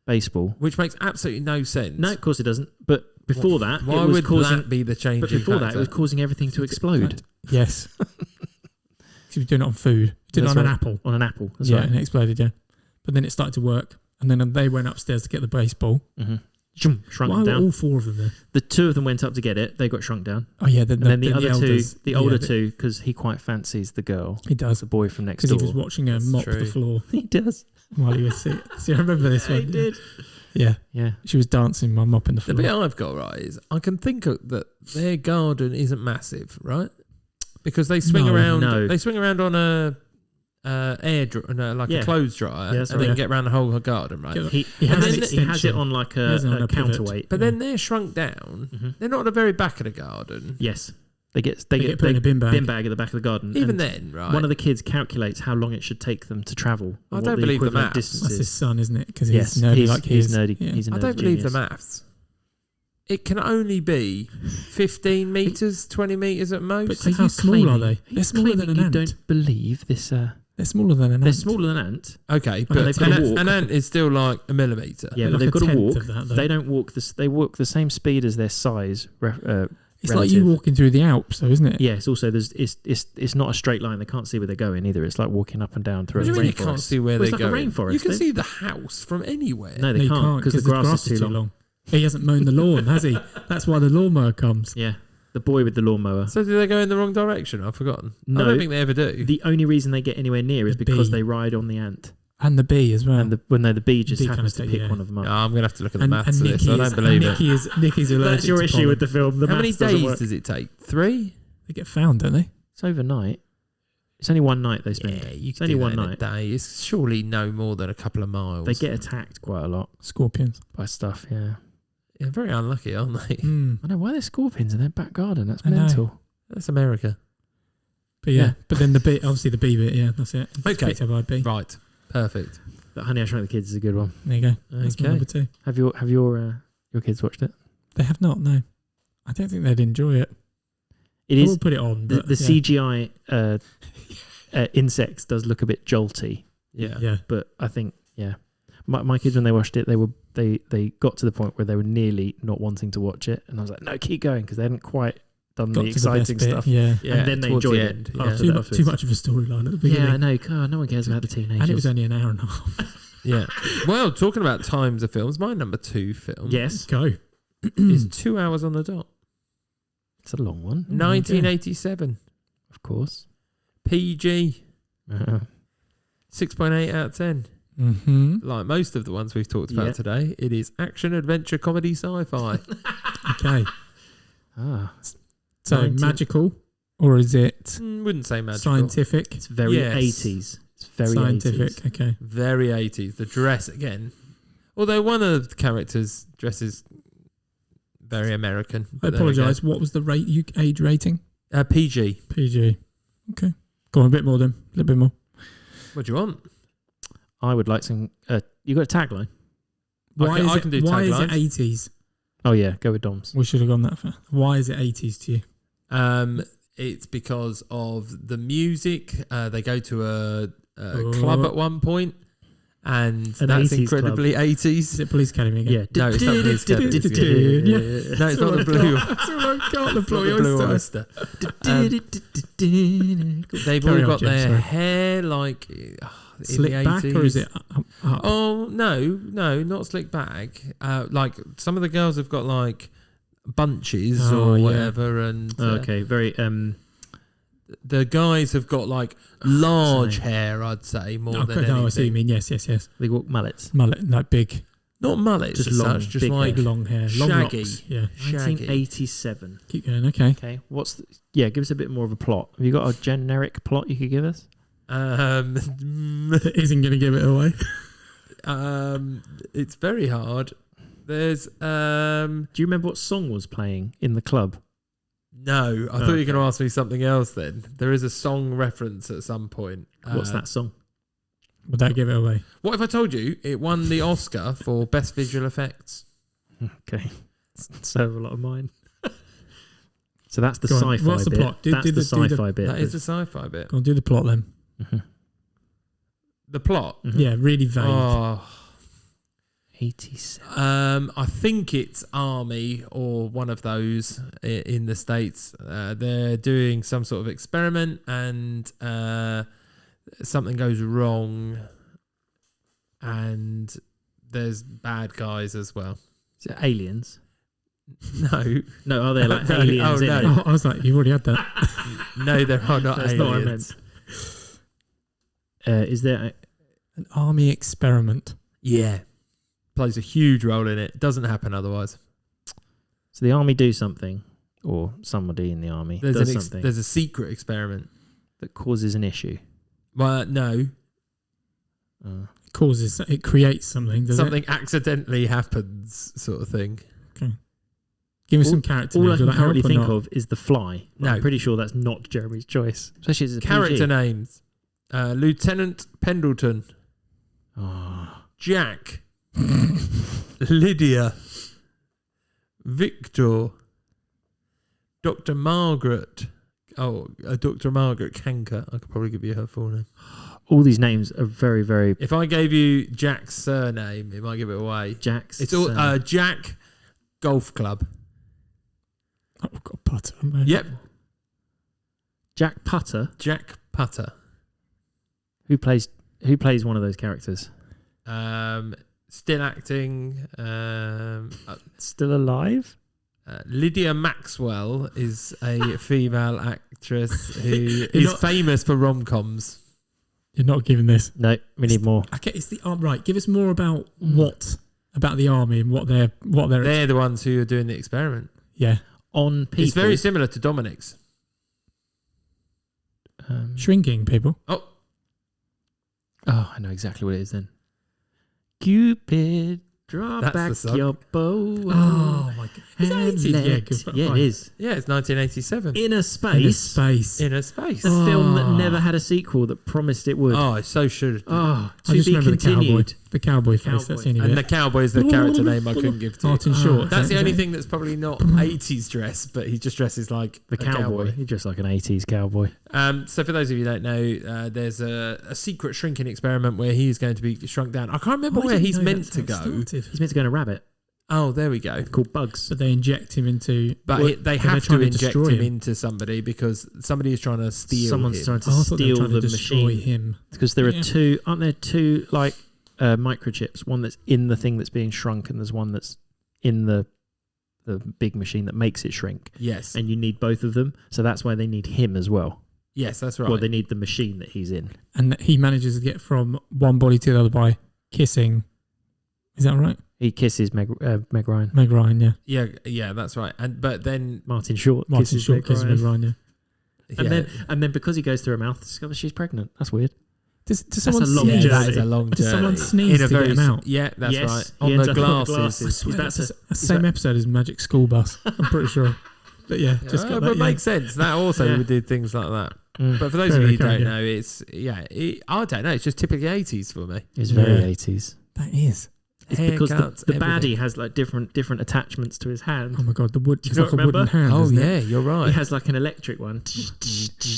baseball. which makes absolutely no sense. No, of course it doesn't. But before that, Why it was would causing. that be the changing But before that, factor? it was causing everything to explode Yes. She was doing it on food. Did it That's on an right. apple. on an apple. That's Yeah, right. and it exploded, yeah. But then it started to work. And then they went upstairs to get the baseball. Mm-hmm. Shrunk Why them were down. all four of them there? The two of them went up to get it. They got shrunk down. Oh, yeah. And then the other elders, two, the older two, because he quite fancies the girl, He does. the boy from next Because door. he was watching her That's mop true. the floor He does. while he was sick. See, I remember this Yeah, one. he did. Yeah. Yeah. She was dancing while mopping the The floor. bit I've got right is I can think of that their garden isn't massive, right? Because they swing No, around. no. They swing around on a like Yeah. a clothes dryer, Yeah, that's and right. then get around the whole garden, right? Yeah. He He has, has it, an he has it extension. on like He has it on a a pivot. counterweight. But then they're shrunk down. Mhm. They're not at the very back of the garden. Yes. They get put in a bin bag. at the back of the garden. Even and then, right? one of the kids calculates how long it should take them to travel. I and don't what believe the equivalent maths. distance That's is. his son, isn't it? Because Yes, he's nerdy he's, like he he's is. nerdy. Yeah. He's a I nerdy don't believe genius. the maths. It can only be 15 meters, 20 meters at most. But So how you small claiming- are they? you They're smaller than claiming an you ant. don't believe this. They're smaller than an They're ant. smaller than an ant. Okay, But but they've gotta walk. an ant is still like a millimeter. Yeah, They're but they've like got a to tenth walk. of that, though. They don't walk this. They walk the same speed as their size. It's like you relative. walking through the Alps, though, isn't it? Yeah, it's also it's not a straight line. They can't see where they're going either. It's like walking up and down through What do a you mean you rainforest. can't see where Well, they're it's like a going? rainforest, You can eh? see the house from anywhere. No, they you can't because the grass is too long. He hasn't mown the lawn, has he? That's why the lawnmower comes. Yeah, the boy with the lawnmower. So do they go in the wrong direction? I've forgotten. I No. don't think they ever do. The only reason they get anywhere near is The because bee. they ride on the ant, And the bee as well. and the bee just bee happens kinda to take- pick yeah. one of them up. Oh, I'm going to have to look at the and maths of this. Nicky I don't believe it. Nikki's allergic That's your to issue pollen. with the film. The How many maths doesn't days work. does it take? 3? They get found, don't they? It's overnight. It's only one night they spend. Yeah, you It's can only do one that in night. a day. It's surely no more than a couple of miles. They get attacked quite a lot Scorpions. by stuff. Yeah, Yeah, very unlucky, aren't they? Mm. I know why there's scorpions in their back garden. That's I know. mental. That's America. But yeah, Yeah. but then the bee, obviously the bee bit, yeah, that's it. Okay. Picked up by a bee. Right. Perfect. But Honey, I Shrunk the Kids is a good one. There you go. That's my Okay. number 2. Have your kids watched it? They have not, no. I don't think they'd enjoy it. It I is will put it on. the But CGI insects does look a bit jolty, Yeah. Yeah. but I think my kids when they watched it they got to the point where they were nearly not wanting to watch it, and I was like, no, keep going, because they hadn't quite done Got the to the best exciting bit, stuff. Yeah. Yeah, And then they towards enjoyed the it end. after Yeah. that. Too much of a storyline at the beginning. Yeah, I know. God, no one cares about the teenagers. And it was only an hour and a half. Yeah. Well, talking about times of films, my number 2 film yes, Go. is 2 hours on the dot. it's a long one, 1987. of course. PG. Uh, 6.8 out of 10. Mm-hmm. Like most of the ones we've talked about Yeah. today, it is action, adventure, comedy, sci-fi. Okay. ah, So 19 magical, or is it Wouldn't say magical. scientific? it's very Yes. 80s. It's very Scientific. 80s. Okay. Very 80s. The dress again. Although one of the characters dresses very American. I but there we go. apologise. What was the age rating? PG. PG. Okay. Go on, a bit more then. A little bit more. What do you want? I would like some. You got a tagline? I can do why is it taglines. 80s? Oh yeah, go with Dom's. We should have gone that far. Why is it 80s to you? It's because of the music. They go to a club at one point, and An that's 80s incredibly 80s. Is it Police Academy again? Yeah. No, it's not Police Academy. No, it's not the blue. That's all I've got. The It's not the Blue Oyster. They've Carry all on, got Jim, their sorry. hair like in Slick the back, 80s. or is it up? Oh no, not slick back. Like some of the girls have got like bunches Oh, or yeah. whatever, and Okay, very. the guys have got like large hair. I'd say more than anything. I see what you mean. Yes. They walk mullets. Mullet, like big, Not mullets, Just as long, such, just big like big long hair, long shaggy. locks. Yeah. shaggy. 1987. Keep going. Okay. Okay, give us a bit more of a plot. Have you got a generic plot you could give us? That isn't going to give it away. It's very hard. There's Do you remember what song was playing in the club? no. I thought you were going to ask me something else. Then there is a song reference at some point. What's that song? Would that give it away? What if I told you it won the Oscar for best visual effects? Okay, so a lot of mine. So that's the Go on. sci-fi What's the bit. plot? That's the sci-fi bit. That is the sci-fi bit. Go on, do the plot then. Mhm. The plot. Mhm. Yeah, really vague. Oh, 87. I think it's Army or one of those in the States. They're doing some sort of experiment and something goes wrong and there's bad guys as well. Is it aliens? No. No, are there like No, aliens oh, in no. it? Oh, I was like, you've already had that. No, there are not That's not what I aliens. Is there... An army experiment. Yeah. Plays a huge role in it. Doesn't happen otherwise. So the army do something, or somebody in the army does something There's a secret experiment. that causes an issue. Well, no. It creates something, does Something accidentally happens, sort of thing. it? Give me some character All I names. can Will that help currently or think not? of is The Fly. No. I'm pretty sure that's not Jeremy's choice. Especially as a Character PG. names. Lieutenant Pendleton. Oh. Jack. Lydia. Victor. Dr. Margaret. Oh, Dr. Margaret Kanker. I could probably give you her full name. All these names are very, very... If I gave you Jack's surname, it might give it away. Jack's... It's all Jack Golf Club. Oh, we've got Putter. Man. Yep. Jack Putter. Jack Putter. Who plays one of those characters? Still acting. Still alive? Lydia Maxwell is a female actress who You're is not- famous for rom-coms. You're not giving this. No, we need more. Okay, it's the right. Give us more about about the army and what they're. They're the ones who are doing the experiment. Yeah, On people. It's very similar to Dominic's. shrinking people. Oh, I know exactly what it is then. Cupid, draw That's the back song. your bow. Oh my god! Is that and 80s? Yeah, let- 'cause- yeah, fine. it is. yeah, it's 1987. Inner Inner Space. space. Inner Space. A film that Oh. never had a sequel that promised it would. Oh, it so should. Oh, I to just be remember continued. the cowboy face. Cowboy. That's the only And the bit. cowboy's the character name I couldn't give to you. Martin Short. That's is the that- only is thing that's probably not 80s dress, but he just dresses like The a cowboy. He's just like an 80s cowboy. So for those of you who don't know, there's a secret shrinking experiment where he's going to be shrunk down. I can't remember I where didn't he's know meant that's to how it go. started. He's meant to go in a rabbit Oh, there we go. called Bugs. But they inject him into. But Well, they they're have to trying to inject destroy him him. into somebody because somebody is trying to steal Someone's him. trying to Oh, I thought they were steal trying to the destroy machine. him. Because there are Yeah. two, aren't there two like microchips? One that's in the thing that's being shrunk, and there's one that's in the big machine that makes it shrink. Yes. And you need both of them, so that's why they need him as well. Yes, that's right. Well, they need the machine that he's in. And he manages to get from one body to the other by kissing. Is that right? He kisses Meg Ryan. Meg Ryan, yeah. yeah, that's right. But then Martin Short Martin kisses Short Meg kisses Ryan. Meg Ryan, yeah. yeah. And then because he goes through her mouth, discovers she's pregnant. That's weird. Does That's someone a long yeah, sneeze? journey. that is a long journey. Does someone sneeze in a to get him out? Yeah, that's Yes, right. he On ends the up on the glasses. glasses. I He's swear about that's to- the he's same about- episode as Magic School Bus. I'm pretty sure. But yeah, just got but that. it makes sense. That also Yeah. did things like that. Mm. But for those of Very you who don't okay, yeah. know, it's I don't know. It's just typically 80s for me. It's very Yeah. 80s. That is. It's because Haircuts, the everything. baddie has like different attachments to his hand. Oh my god, the wood. Do you It's not like a wooden remember? hand. Oh isn't it? yeah, you're He right. has like an electric one,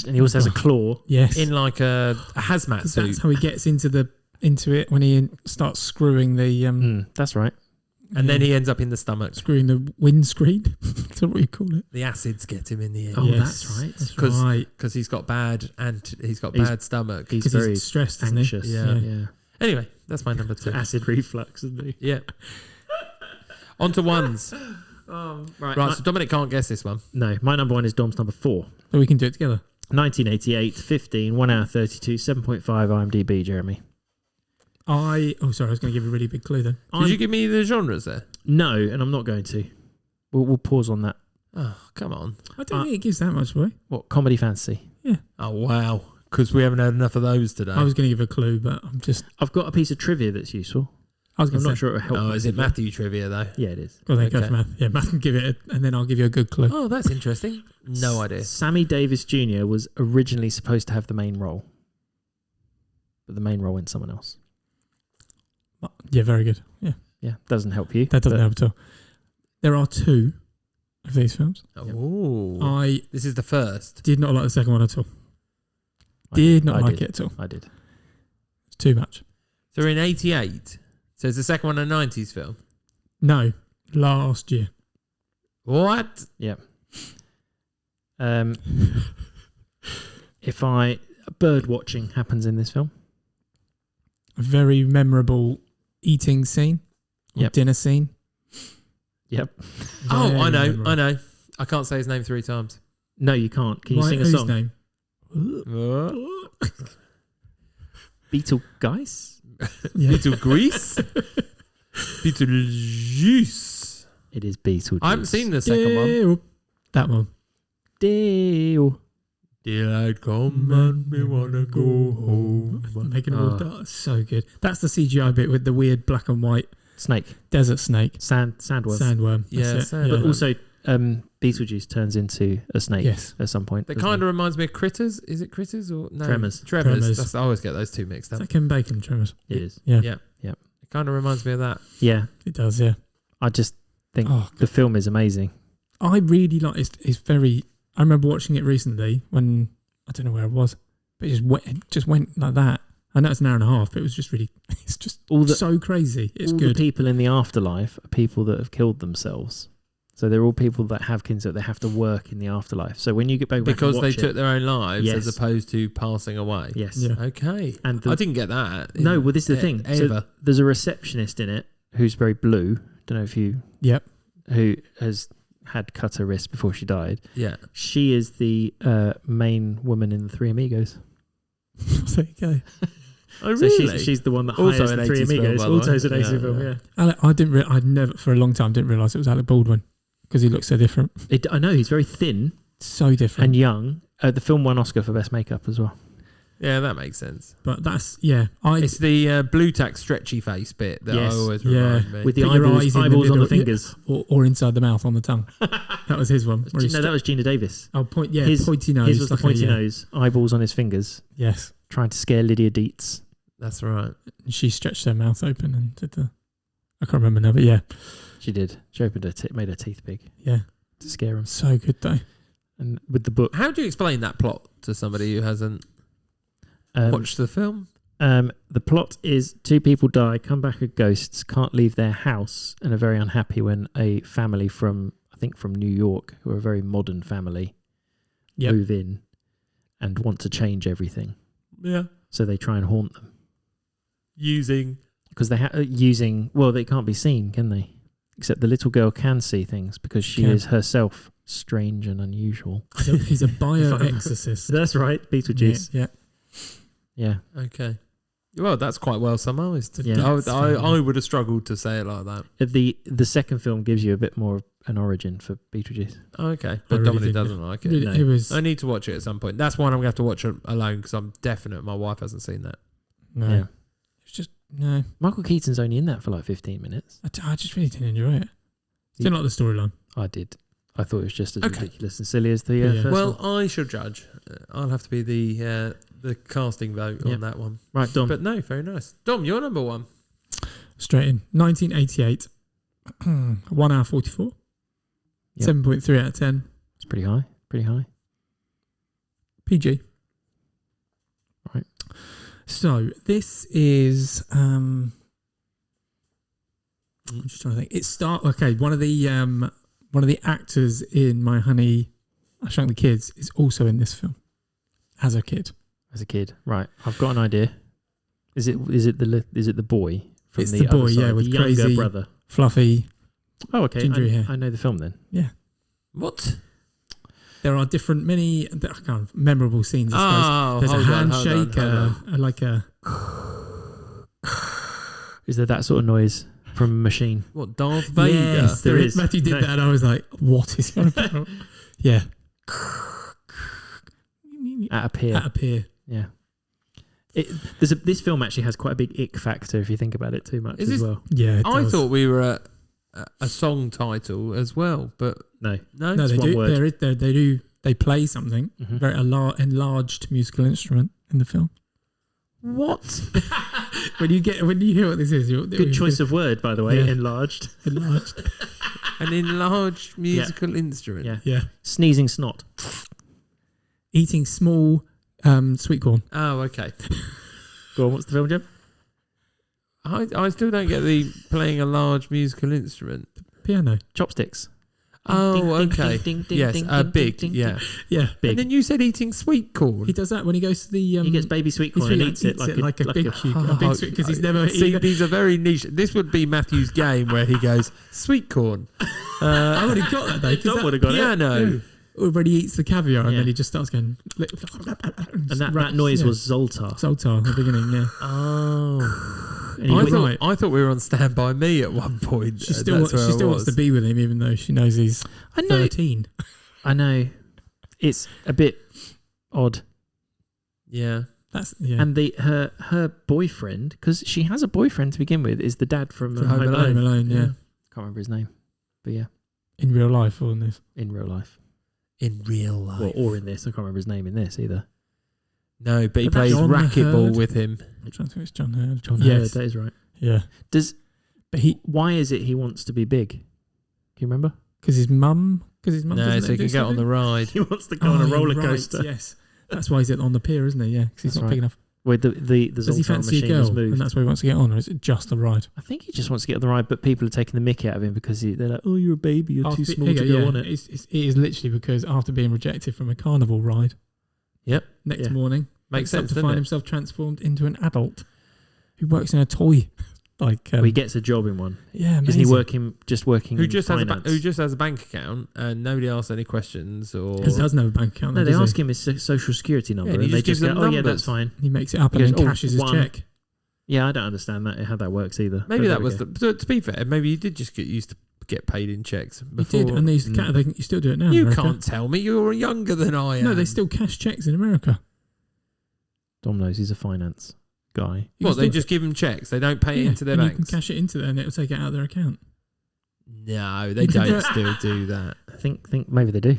and he also has a claw. Yes. In like a hazmat 'Cause suit, that's how he gets into it when he starts screwing the That's right. and then he ends up in the stomach. screwing the windscreen. Is that what you call it? The acids get him in the end Oh, Yes. that's right. That's 'Cause right. because he's got bad He's- stomach. He's Because very he's stressed, isn't he? anxious. Yeah. yeah. Anyway, that's my number 2. Acid reflux, isn't he? Yeah. On to ones. Right. Right, so Dominic can't guess this one. No, my number 1 is Dom's number 4. So we can do it together. 1988, 15, 1 hour 32, 7.5 IMDb, Jeremy. Sorry, I was going to give you a really big clue then. Did you give me the genres there? No, and I'm not going to. We'll pause on that. Oh, come on. I don't think it gives that much away. What, comedy fantasy? Oh, wow. Because we haven't had enough of those today. I was going to give a clue, but I've got a piece of trivia that's useful. I was going I'm to not say. sure it will help. Oh, is it Matthew trivia, though? Yeah, it is. Go then, go Okay. for math. Yeah, math can give it, and then I'll give you a good clue. Oh, that's interesting. No idea. Sammy Davis Jr. was originally supposed to have the main role, but the main role went someone else. Yeah, very good. Yeah, Yeah, doesn't help you. that doesn't but help at all. There are 2 of these films. Oh, I this is the first. did not like the second one at all. I Did not I like did. it at all. I did. It's too much. So we're in 88. So it's the second one a 90s film. No, last year. What? Bird watching happens in this film. A very memorable eating scene. Or Yep. dinner scene. Yep. Oh, Very I know. memorable. I know. I can't say his name 3 times. No, you can't. Can you sing a Whose song? name? Beetlegeist? Yeah. Little Grease. Beetlejuice. It is Beetlejuice. I haven't seen the second one. Deal. That one. Deal. Daylight come and me wanna go home. Making all that. So good. That's the CGI bit with the weird black and white Snake. desert snake. Sandworm. Sandworm. Yeah, That's it. sandworm. But also, Beetlejuice turns into a snake Yes. at some point. That doesn't kind he? of reminds me of Critters. Is it Critters or no? Tremors. Tremors. That's, I always get those two mixed It's up. like Kim Bacon, Tremors. It is. Yeah. Yeah. It kind of reminds me of that. Yeah. It does, yeah. I just think Oh, the film is amazing. I really like it's very. I remember watching it recently when I don't know where it was, but it just went like that. I know it's an hour and a half, but it was just really. It's just so crazy. It's all good. the people in the afterlife are people that have killed themselves. So they're all people that have kids that they have to work in the afterlife. So when you get back Because and they watch took it, their own lives Yes. as opposed to passing away. yes, Yeah. Okay. and I didn't get that. no, well, this is the thing. So Ever. there's a receptionist in it who's very blue. Don't know if you Yep. who has had cut her wrist before she died. Yeah. She is the main woman in the Three Amigos. There you go. Oh, So really? she's the one that Also hires an the Three 80s film, Amigos. by the way. Also an 80s Yeah, film, yeah. yeah. I didn't. I'd never for a long time didn't realize it was Alec Baldwin because he looks so different. I know he's very thin So different. and young. The film won Oscar for best makeup as well. Yeah, that makes sense. But that's It's the blue tack stretchy face bit that Yes. I always Yeah. remind me. With the Put your eyeballs, eyes in the eyeballs on the middle, yeah. fingers. or inside the mouth on the tongue. That was his one. Where he No, that was Gina Davis. pointy nose. His was the like pointy nose, eyeballs on his fingers, Yes. trying to scare Lydia Dietz. That's right. And she stretched her mouth open and did the. I can't remember now, but yeah, She did. She opened her made her teeth big yeah, to scare him. so good though. And with the book, How do you explain that plot to somebody who hasn't watched the film? the plot is 2 people die, come back as ghosts, can't leave their house, and are very unhappy when a family from New York, who are a very modern family, Yep. move in and want to change everything. Yeah. So they try and haunt them Using. because they they can't be seen, can they? Except the little girl can see things because she Can. is herself strange and unusual. He's a bioexorcist. That's right, Beetlejuice. Yeah. Yeah. Okay. Well, that's quite well summarised. Yeah. I would have struggled to say it like that. The second film gives you a bit more of an origin for Beetlejuice. Okay. But really Dominic did, doesn't like it. Really, No. it was I need to watch it at some point. That's one I'm going to have to watch alone because I'm definite my wife hasn't seen that. no. Yeah. It's just no. Michael Keaton's only in that for like 15 minutes. I just really didn't enjoy it. Didn't like the storyline. I did. I thought it was just as Okay. ridiculous and silly as the Yeah. first Well, one. I shall judge. I'll have to be the casting vote Yeah. on that one. Right, Dom. But no, very nice. Dom, you're number 1. Straight in 1988. 1 hour 44. Yep. 7.3 out of 10. It's pretty high. Pretty high. PG. Right. So this is I'm just trying to think. One of the actors in My Honey, I Shrunk the Kids is also in this film as a kid. As a kid. Right. I've got an idea. Is it the boy from It's the the boy, other side, yeah, with the younger crazy- brother? Fluffy. Oh, okay. ginger hair. I know the film then. What? There are many memorable scenes. I suppose. Oh, There's a hold on, handshake, like a Is there that sort of noise from a machine? What, Darth Vader? Yes, There is. Matthew did No. that, and I was like, "What is he on about?" Yeah, At a pier. at a pier. Yeah. This film actually has quite a big ick factor if you think about it too much Is as this- well. Yeah, it I does. thought we were at a song title as well, but No. no. No, it's they one do. word. They do. They play something Mhm. very enlarged musical instrument in the film. What? when you hear what this is, Good choice of word, by the way. Yeah. Enlarged. An enlarged musical instrument. Yeah. Yeah. Sneezing snot. Eating small sweet corn. Oh, okay. Go on. What's the film, Jim? I still don't get the playing a large musical instrument. Piano. Chopsticks. Oh, Ding, ding, okay. ding, ding, Yes, ding, ding, big. ding, Yeah. Yeah. Big. And then you said eating sweet corn. He does that when he goes to the. He gets baby sweet corn and eats it like a big Oh, sweet because he's never. See, these are very niche. This would be Matthew's game where he goes sweet corn. I would have got that though. Tom would have got it. Piano. Already eats the caviar and Yeah. then he just starts going. And that noise was Zoltar. Zoltar at the beginning. Yeah. Oh. And he I went- thought we were on Stand By Me at one point. She still wants to be with him even though she knows he's I know. 13. I know. It's a bit odd. Yeah. That's yeah. And her boyfriend, because she has a boyfriend to begin with, is the dad from From Home Alone. Home Alone, yeah. Can't remember his name, but yeah, In real life or in this. in real life. In real life. Or in this. I can't remember his name in this either. No, but he But that's plays John racquetball Hurd. with him. I'm trying to think it's John Hurd. John Yes. Hurd, that is right. Yeah. But why is it he wants to be big? Can you remember? Because his mum. No, so he can get on the ride. He wants to go on a roller coaster. Right, yes. That's why he's on the pier, isn't he? Yeah. Because he's That's not right. big enough. Where the Does he Zoltar fancy a machine has girl? moved. And that's why he wants to get on, or is it just the ride? I think he just wants to get on the ride, but people are taking the mickey out of him because they're like, "Oh, you're a baby. You're too small to go on it." It is literally because after being rejected from a carnival ride, Yep. next morning, Makes wakes up sense, to doesn't find it? himself transformed into an adult who works in a toy. Well, he gets a job in one. Yeah, Isn't he amazing. working Who in just finance? has a bank account and nobody asks any questions or Because he doesn't have a bank account. No, though, they does ask him his social security number, Yeah, and he and they just gives just go, them "Oh yeah, numbers. that's fine." he makes it up and He then goes, "Oh, cashes his one." check. Yeah, I don't understand how that works either. maybe But that was okay. to be fair, maybe you did just get used to get paid in checks He before. did, and they used to you still do it now. in You America. can't tell me you're younger than I am. No, they still cash checks in America. Dom knows he's a finance guy. You Well, can they still- just give them checks. They don't pay it yeah, into their and banks. You can cash it into there, and it'll take it out of their account. No, they You can don't do- still do that. I think maybe they do.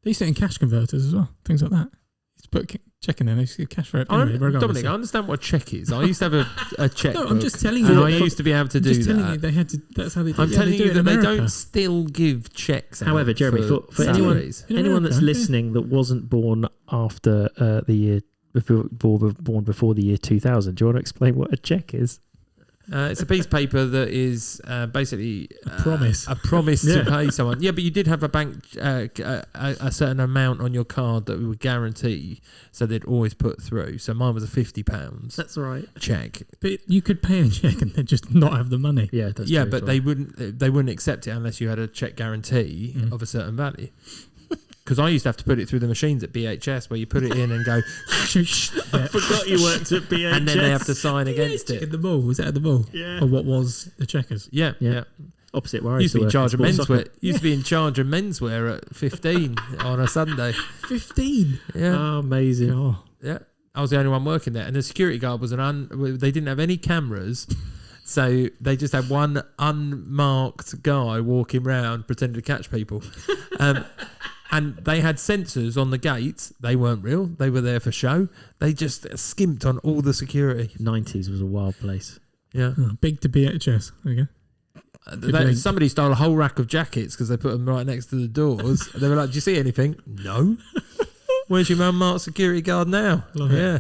They used to in cash converters as well, things like that. You just put check in there, and they just give cash for it. Anyway, regardless. Dominic, I understand what a check is. I used to have a check. No, I'm just telling and you. I used to be able to I'm do just telling you that. they had to. That's how they do. I'm yeah, telling they do you it that in they America. don't still give checks out. However, Jeremy, for anyone salaries. In anyone that's America, yeah. listening that wasn't born after the year born before the year 2000, do you want to explain what a check is? It's a piece of paper that is basically A promise. a promise Yeah. to pay someone. Yeah, but you did have a bank a certain amount on your card that we would guarantee, so they'd always put through. So mine was a £50 That's right. check. But you could pay a check and then just not have the money. Yeah, that's Yeah, true but as they well. wouldn't accept it unless you had a check guarantee Mm. of a certain value. Because I used to have to put it through the machines at BHS where you put it in and go, Yeah. forgot you worked at BHS. and then they have to sign against At it. the ball, was that at the ball? Yeah. Or what was the checkers? Yeah, Yeah. yeah. Opposite where I Used to be in work charge of sports soccer. menswear. Used to be in charge of menswear at 15 on a Sunday. 15. Yeah, Oh, amazing. Oh, yeah. I was the only one working there, and the security guard was they didn't have any cameras, so they just had one unmarked guy walking around pretending to catch people. And they had sensors on the gates. They weren't real. They were there for show. They just skimped on all the security. 90s was a wild place. Yeah. oh, big to BHS. There you go. link. Somebody stole a whole rack of jackets because they put them right next to the doors. They were like, "Do you see anything?" No. Where's your unmarked security guard now? Love it. Yeah.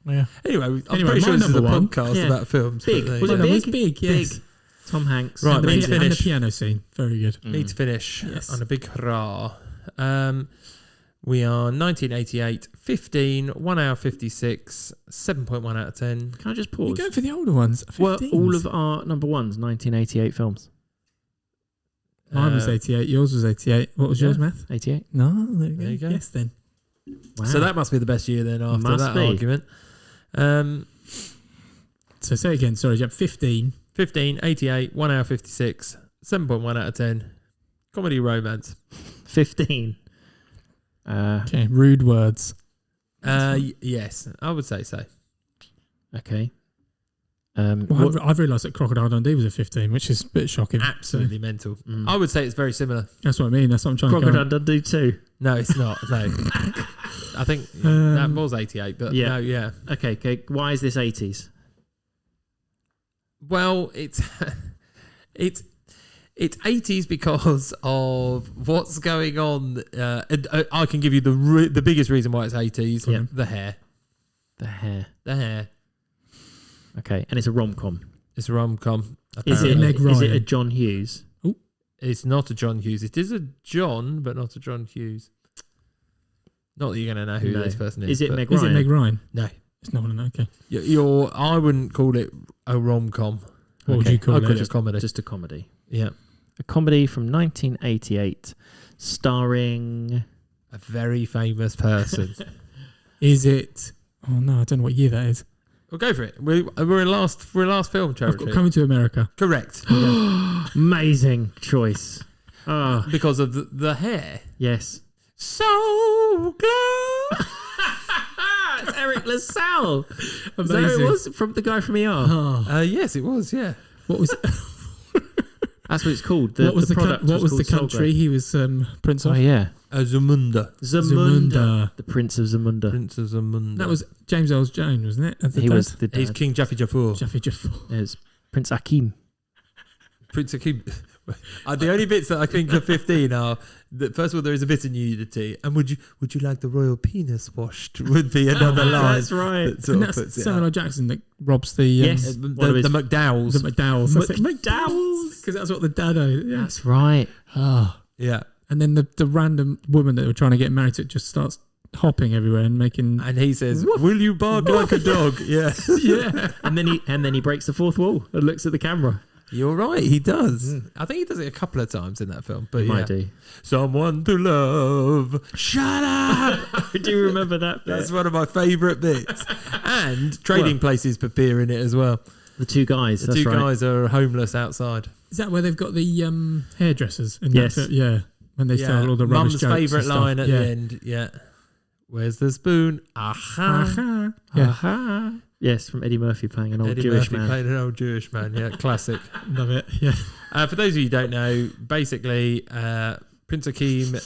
Yeah. Anyway, I'm Anyway, pretty sure my this is a number one. podcast Yeah. about films. Big. but there you Was go. it That was big? big, yes. Big. Tom Hanks. Right, and, me the, to and the finish. piano scene. Very good. Need to finish Yes. on a big hurrah. We are 1988, 15, 1 hour 56, 7.1 out of 10. Can I just You pause? go for the older ones. Were 15s. all of our number ones 1988 films? Mine was Uh, 88. Yours was 88. What was yours, yeah. Math? 88? No, there you go. There you go. Yes, then. Wow. So that must be the best year then after Must that be. argument. So say again. Sorry, Jeb. 15. 15, 88, 1 hour 56, 7.1 out of 10. Comedy romance. 15. Okay. Rude words. Yes, I would say so. Okay. Well, what- I've realised that Crocodile Dundee was a 15, which is a bit shocking. Absolutely mental. Mm. I would say it's very similar. That's what I mean. That's what I'm trying Crocodile to Dundee 2. No, it's not. No. I think Um, that was 88, but yeah. no, yeah. Okay. Why is this 80s? Well, it's 80s because of what's going on. And I can give you the biggest reason why it's 80s. Yeah. The hair. The hair. The hair. Okay, and it's a rom-com. It's a rom-com. Is it Meg Is it Ryan? a John Hughes? It's not a John Hughes. It is a John, but not a John Hughes. Not that you're going to know who No. this person is. Is it but Meg Is it Ryan? Meg Ryan? No. It's not one. Okay. I wouldn't call it a rom-com. What would you call I'd it? call it a comedy. Just a comedy. Yeah. A comedy from 1988 starring... A very famous person. Is it? Oh no, I don't know what year that is. Well, go for it. We're in last film I've territory. got Coming to America. Correct. Amazing choice. Oh, Because of the hair. yes. So good. It's Eric LaSalle. Is that who Amazing. it was? From the guy from ER. Oh, Yes, it was. Yeah. what was That's what it's called. what was the product what was the called Soul country he was Prince Glow. of? Oh, yeah. Zamunda. Zamunda. The Prince of Zamunda. Prince of Zamunda. That was James Earl Jones, wasn't it? As the He dad? was the He's dad. King Jaffe Jafar. Jaffe Jafar. It's Prince Akeem. Prince Akeem. The only bits that I think are 15 are that first of all there is a bit of nudity, and would you like the royal penis washed? Would be another line. That's right. That sort And of that's puts it Samuel out. L. Jackson that robs the Yes. The One of his- McDowells. the McDowells. McDowells. Because that's what the dad owed. Yeah. That's right. Oh. Yeah. And then the random woman that they were trying to get married to just starts hopping everywhere and making. And he says, "Will you bark like a dog?" Yeah. Yeah. And then he breaks the fourth wall and looks at the camera. You're right. He does. I think he does it a couple of times in that film. But He yeah. might do. Someone to love. Shut up. I do remember that bit. That's one of my favourite bits. And Trading Places appear in it as well. The two guys. The that's two right. guys are homeless outside. Is that where they've got the hairdressers? In Yes. That, yeah. When they start all the rubbish Mum's jokes and favourite stuff. line at yeah. the end. Yeah. Where's the spoon? Aha. Aha. Yeah. Aha. Yes, from Eddie Murphy playing an old Eddie Jewish Murphy man. played an old Jewish man. Yeah, classic. Love it. Yeah. For those of you who don't know, basically, Prince Akeem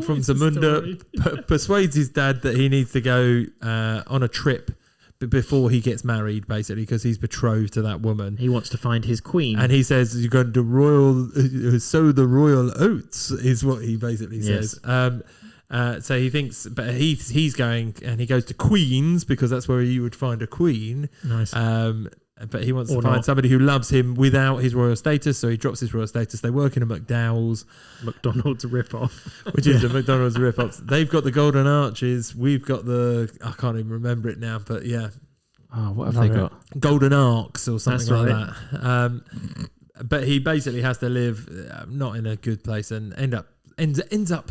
from What's the Zamunda persuades his dad that he needs to go on a trip before he gets married, basically, because he's betrothed to that woman. He wants to find his queen. And he says, "You're going to sow the royal oats," is what he basically says. So he thinks, but he's going, and he goes to Queens because that's where you would find a queen. Nice. But he wants Or to find not. somebody who loves him without his royal status, so he drops his royal status. They work in a McDowell's, McDonald's rip-off. which is the McDonald's rip-off. They've got the golden arches. We've got I can't even remember it now, but yeah, Oh, what have Love they it. got? golden arcs or something That's like that. But he basically has to live not in a good place and ends up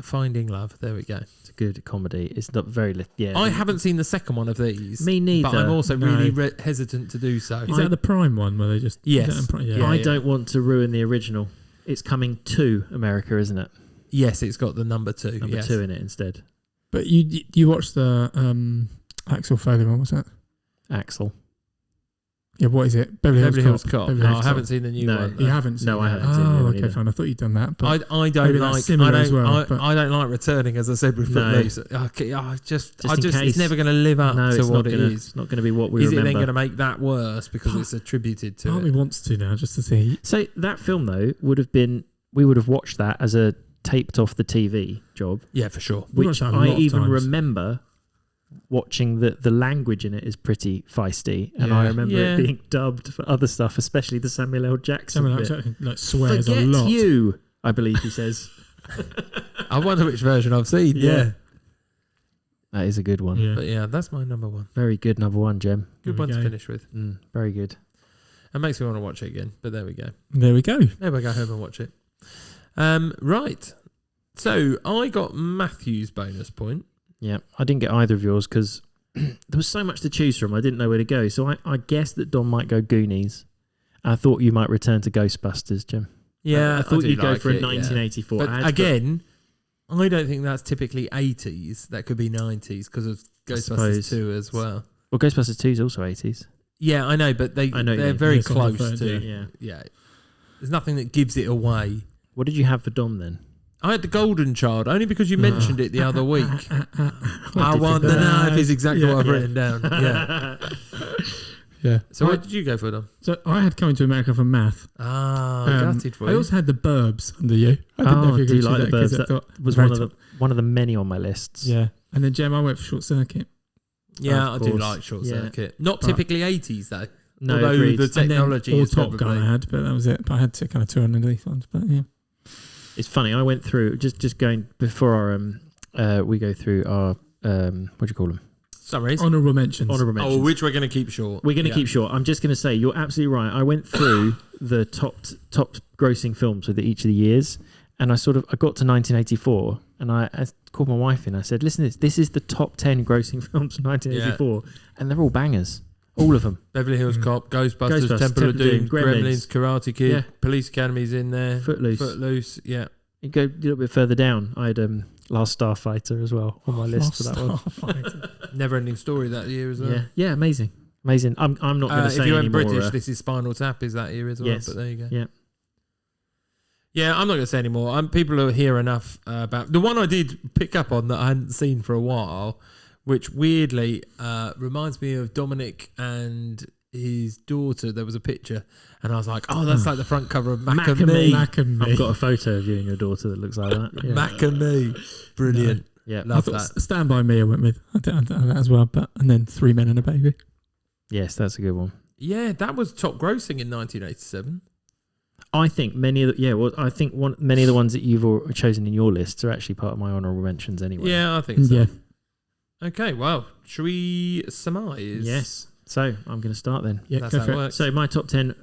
finding love. There we go. It's a good comedy. It's not very... Yeah. I haven't seen the second one of these. Me neither. But I'm also No. really hesitant to do so. Is that the Prime one where they just? Yes. Is that in Prime? Yeah. Yeah. I don't want to ruin the original. It's coming to America, isn't it? Yes, it's got the number 2. Number yes. 2 in it instead. But you watched the Axel Foley one? What's that? Axel. Yeah. What is it? Beverly Hills Cop. Beverly No, Hills I Cop. haven't seen the new No. one. You haven't seen No, I it? haven't seen the new Oh, one okay, either. fine. I thought you'd done that. But I don't maybe that's like. similar I as don't. well, but- I don't like returning, as I said with No. Footloose. I just in case. it's never going to live up No, to it's what not it gonna. is. It's not going to be what we Is it then remember. going to make that worse because it's attributed to part of me it? wants to now just to see. So that film though would have been. We would have watched that as a taped off the TV job, Yeah, for sure. We which watched that a I lot of even times. remember watching. The language in it is pretty feisty, and Yeah. I remember Yeah. it being dubbed for other stuff, especially the Samuel L. Jackson Someone bit. actually like swears Forget a lot. you, I believe he says. I wonder which version I've seen. Yeah. That is a good one. Yeah. But yeah, that's my number 1. Very good number 1, Jem. Good There one we to go. finish with. Very good. It makes me want to watch it again. But there we go. There we go. Maybe I go home and watch it. Right. So I got Matthew's bonus point. Yeah, I didn't get either of yours because there was so much to choose from. I didn't know where to go. So I guessed that Don might go Goonies. I thought you might return to Ghostbusters, Jim. Yeah, I thought do you'd go like for a it, yeah. 1984. But I had to again, I don't think that's typically 80s. That could be 90s because of Ghostbusters suppose. 2 as well. well, Ghostbusters 2 is also 80s. Yeah, I know, but I know what you they're mean. very Yes, on the close third, to. Yeah. Yeah. There's nothing that gives it away. What did you have for Dom then? I had the Golden Child only because you mentioned it the other week. I did you want the think? knife is exactly Yeah. what I've Yeah. written down. Yeah. Yeah. So what did you go for, Dom? So I had Coming to America from math. Gutted for I you. also had The Burbs under you. I didn't know if you do could you like choose The Burbs? that 'cause I thought That was very one of the many on my lists. Yeah. And then Jem, I went for Short Circuit. Yeah, I Of do course. like Short Yeah. Circuit. Not But- typically 80s though. No, Although agreed. the technology or is Top probably... Gun I had, but that was it. But I had to kind of two underneath ones. But yeah. It's funny. I went through just going before our we go through our what do you call them? Summaries. Honourable mentions. Honourable mentions. Oh, which we're going to keep short. We're going to keep short. I'm just going to say you're absolutely right. I went through the top grossing films with each of the years, and I got to 1984, and I called my wife in. I said, "Listen, this is the top 10 grossing films of 1984, and they're all bangers, all of them." Beverly Hills Cop, Ghostbusters, Ghostbusters, Temple of Doom, Gremlins. Karate Kid, Yeah. Police Academy's in there, Footloose. yeah. You go a little bit further down. I had Last Starfighter as well on my list for that one. Never Ending Story that year as well. Yeah, amazing. I'm not going to say if you weren't any more, British, this is Spinal Tap is that year as well. Yes. But there you go. Yeah. Yeah, I'm not going to say any more. People are hear enough about... The one I did pick up on that I hadn't seen for a while, which weirdly reminds me of Dominic and his daughter. There was a picture, and I was like, oh, that's like the front cover of Mac and Me. Mac and Me. I've got a photo of you and your daughter that looks like that. Yeah. Mac and Me. Brilliant. Yeah. I Love thought that. Stand By Me I went with. I did that as well. And then Three Men and a Baby. Yes, that's a good one. Yeah, that was top grossing in 1987. I think many of many of the ones that you've chosen in your lists are actually part of my honourable mentions anyway. Yeah, I think so. Yeah. Okay, well, should we surmise? Yes. So I'm going to start then. Yeah, That's go how for it it. works. So my top 10.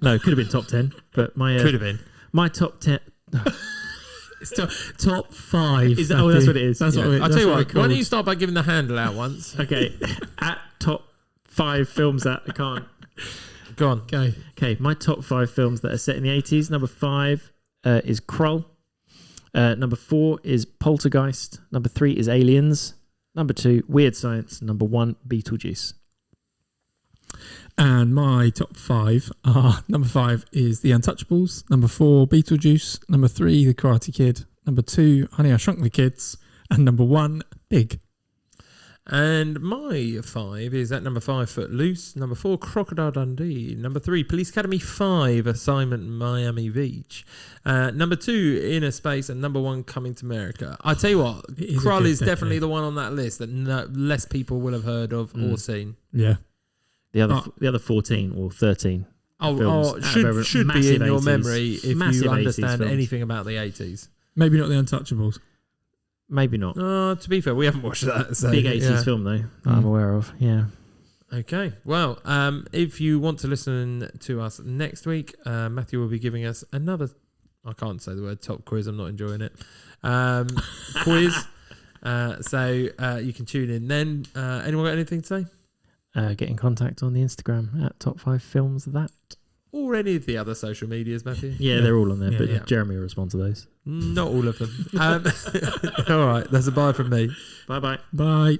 No, it could have been top 10, but my Could have been. my top 10. It's top 5. Is that, oh, that's what it is. That's Yeah. what it, I'll that's tell you what what, it why don't called. you start by giving the handle out once? Okay, at top 5 films that I can't. Go on. Okay. Okay, my top 5 films that are set in the 80s. Number 5 is Krull. Number 4 is Poltergeist. Number 3 is Aliens. Number 2, Weird Science. Number 1, Beetlejuice. And my top 5 are: number 5 is The Untouchables. Number 4, Beetlejuice. Number 3, The Karate Kid. Number 2, Honey, I Shrunk the Kids. And number 1, Big. And my 5 is at number 5, Footloose. Number 4, Crocodile Dundee. Number 3, Police Academy 5, Assignment Miami Beach. Number 2, Inner Space. And number 1, Coming to America. I tell you what, It is a Krull good is definitely decade. the one on that list that less people will have heard of or seen. Yeah. The other 14 or 13. films Should be massive in your 80s. memory if Massive you 80s understand films. anything about the 80s. Maybe not The Untouchables. Maybe not. To be fair, we haven't watched that. So, Big 80s yeah. film, though, that I'm aware of. Yeah. Okay. Well, if you want to listen to us next week, Matthew will be giving us another, I can't say the word top quiz, I'm not enjoying it, quiz. So you can tune in then. Anyone got anything to say? Get in contact on the Instagram at top 5 films that. Or any of the other social medias, Matthew? Yeah, they're all on there, Yeah, but yeah. Jeremy will respond to those. Not all of them. All right. That's a bye from me. Bye-bye. Bye.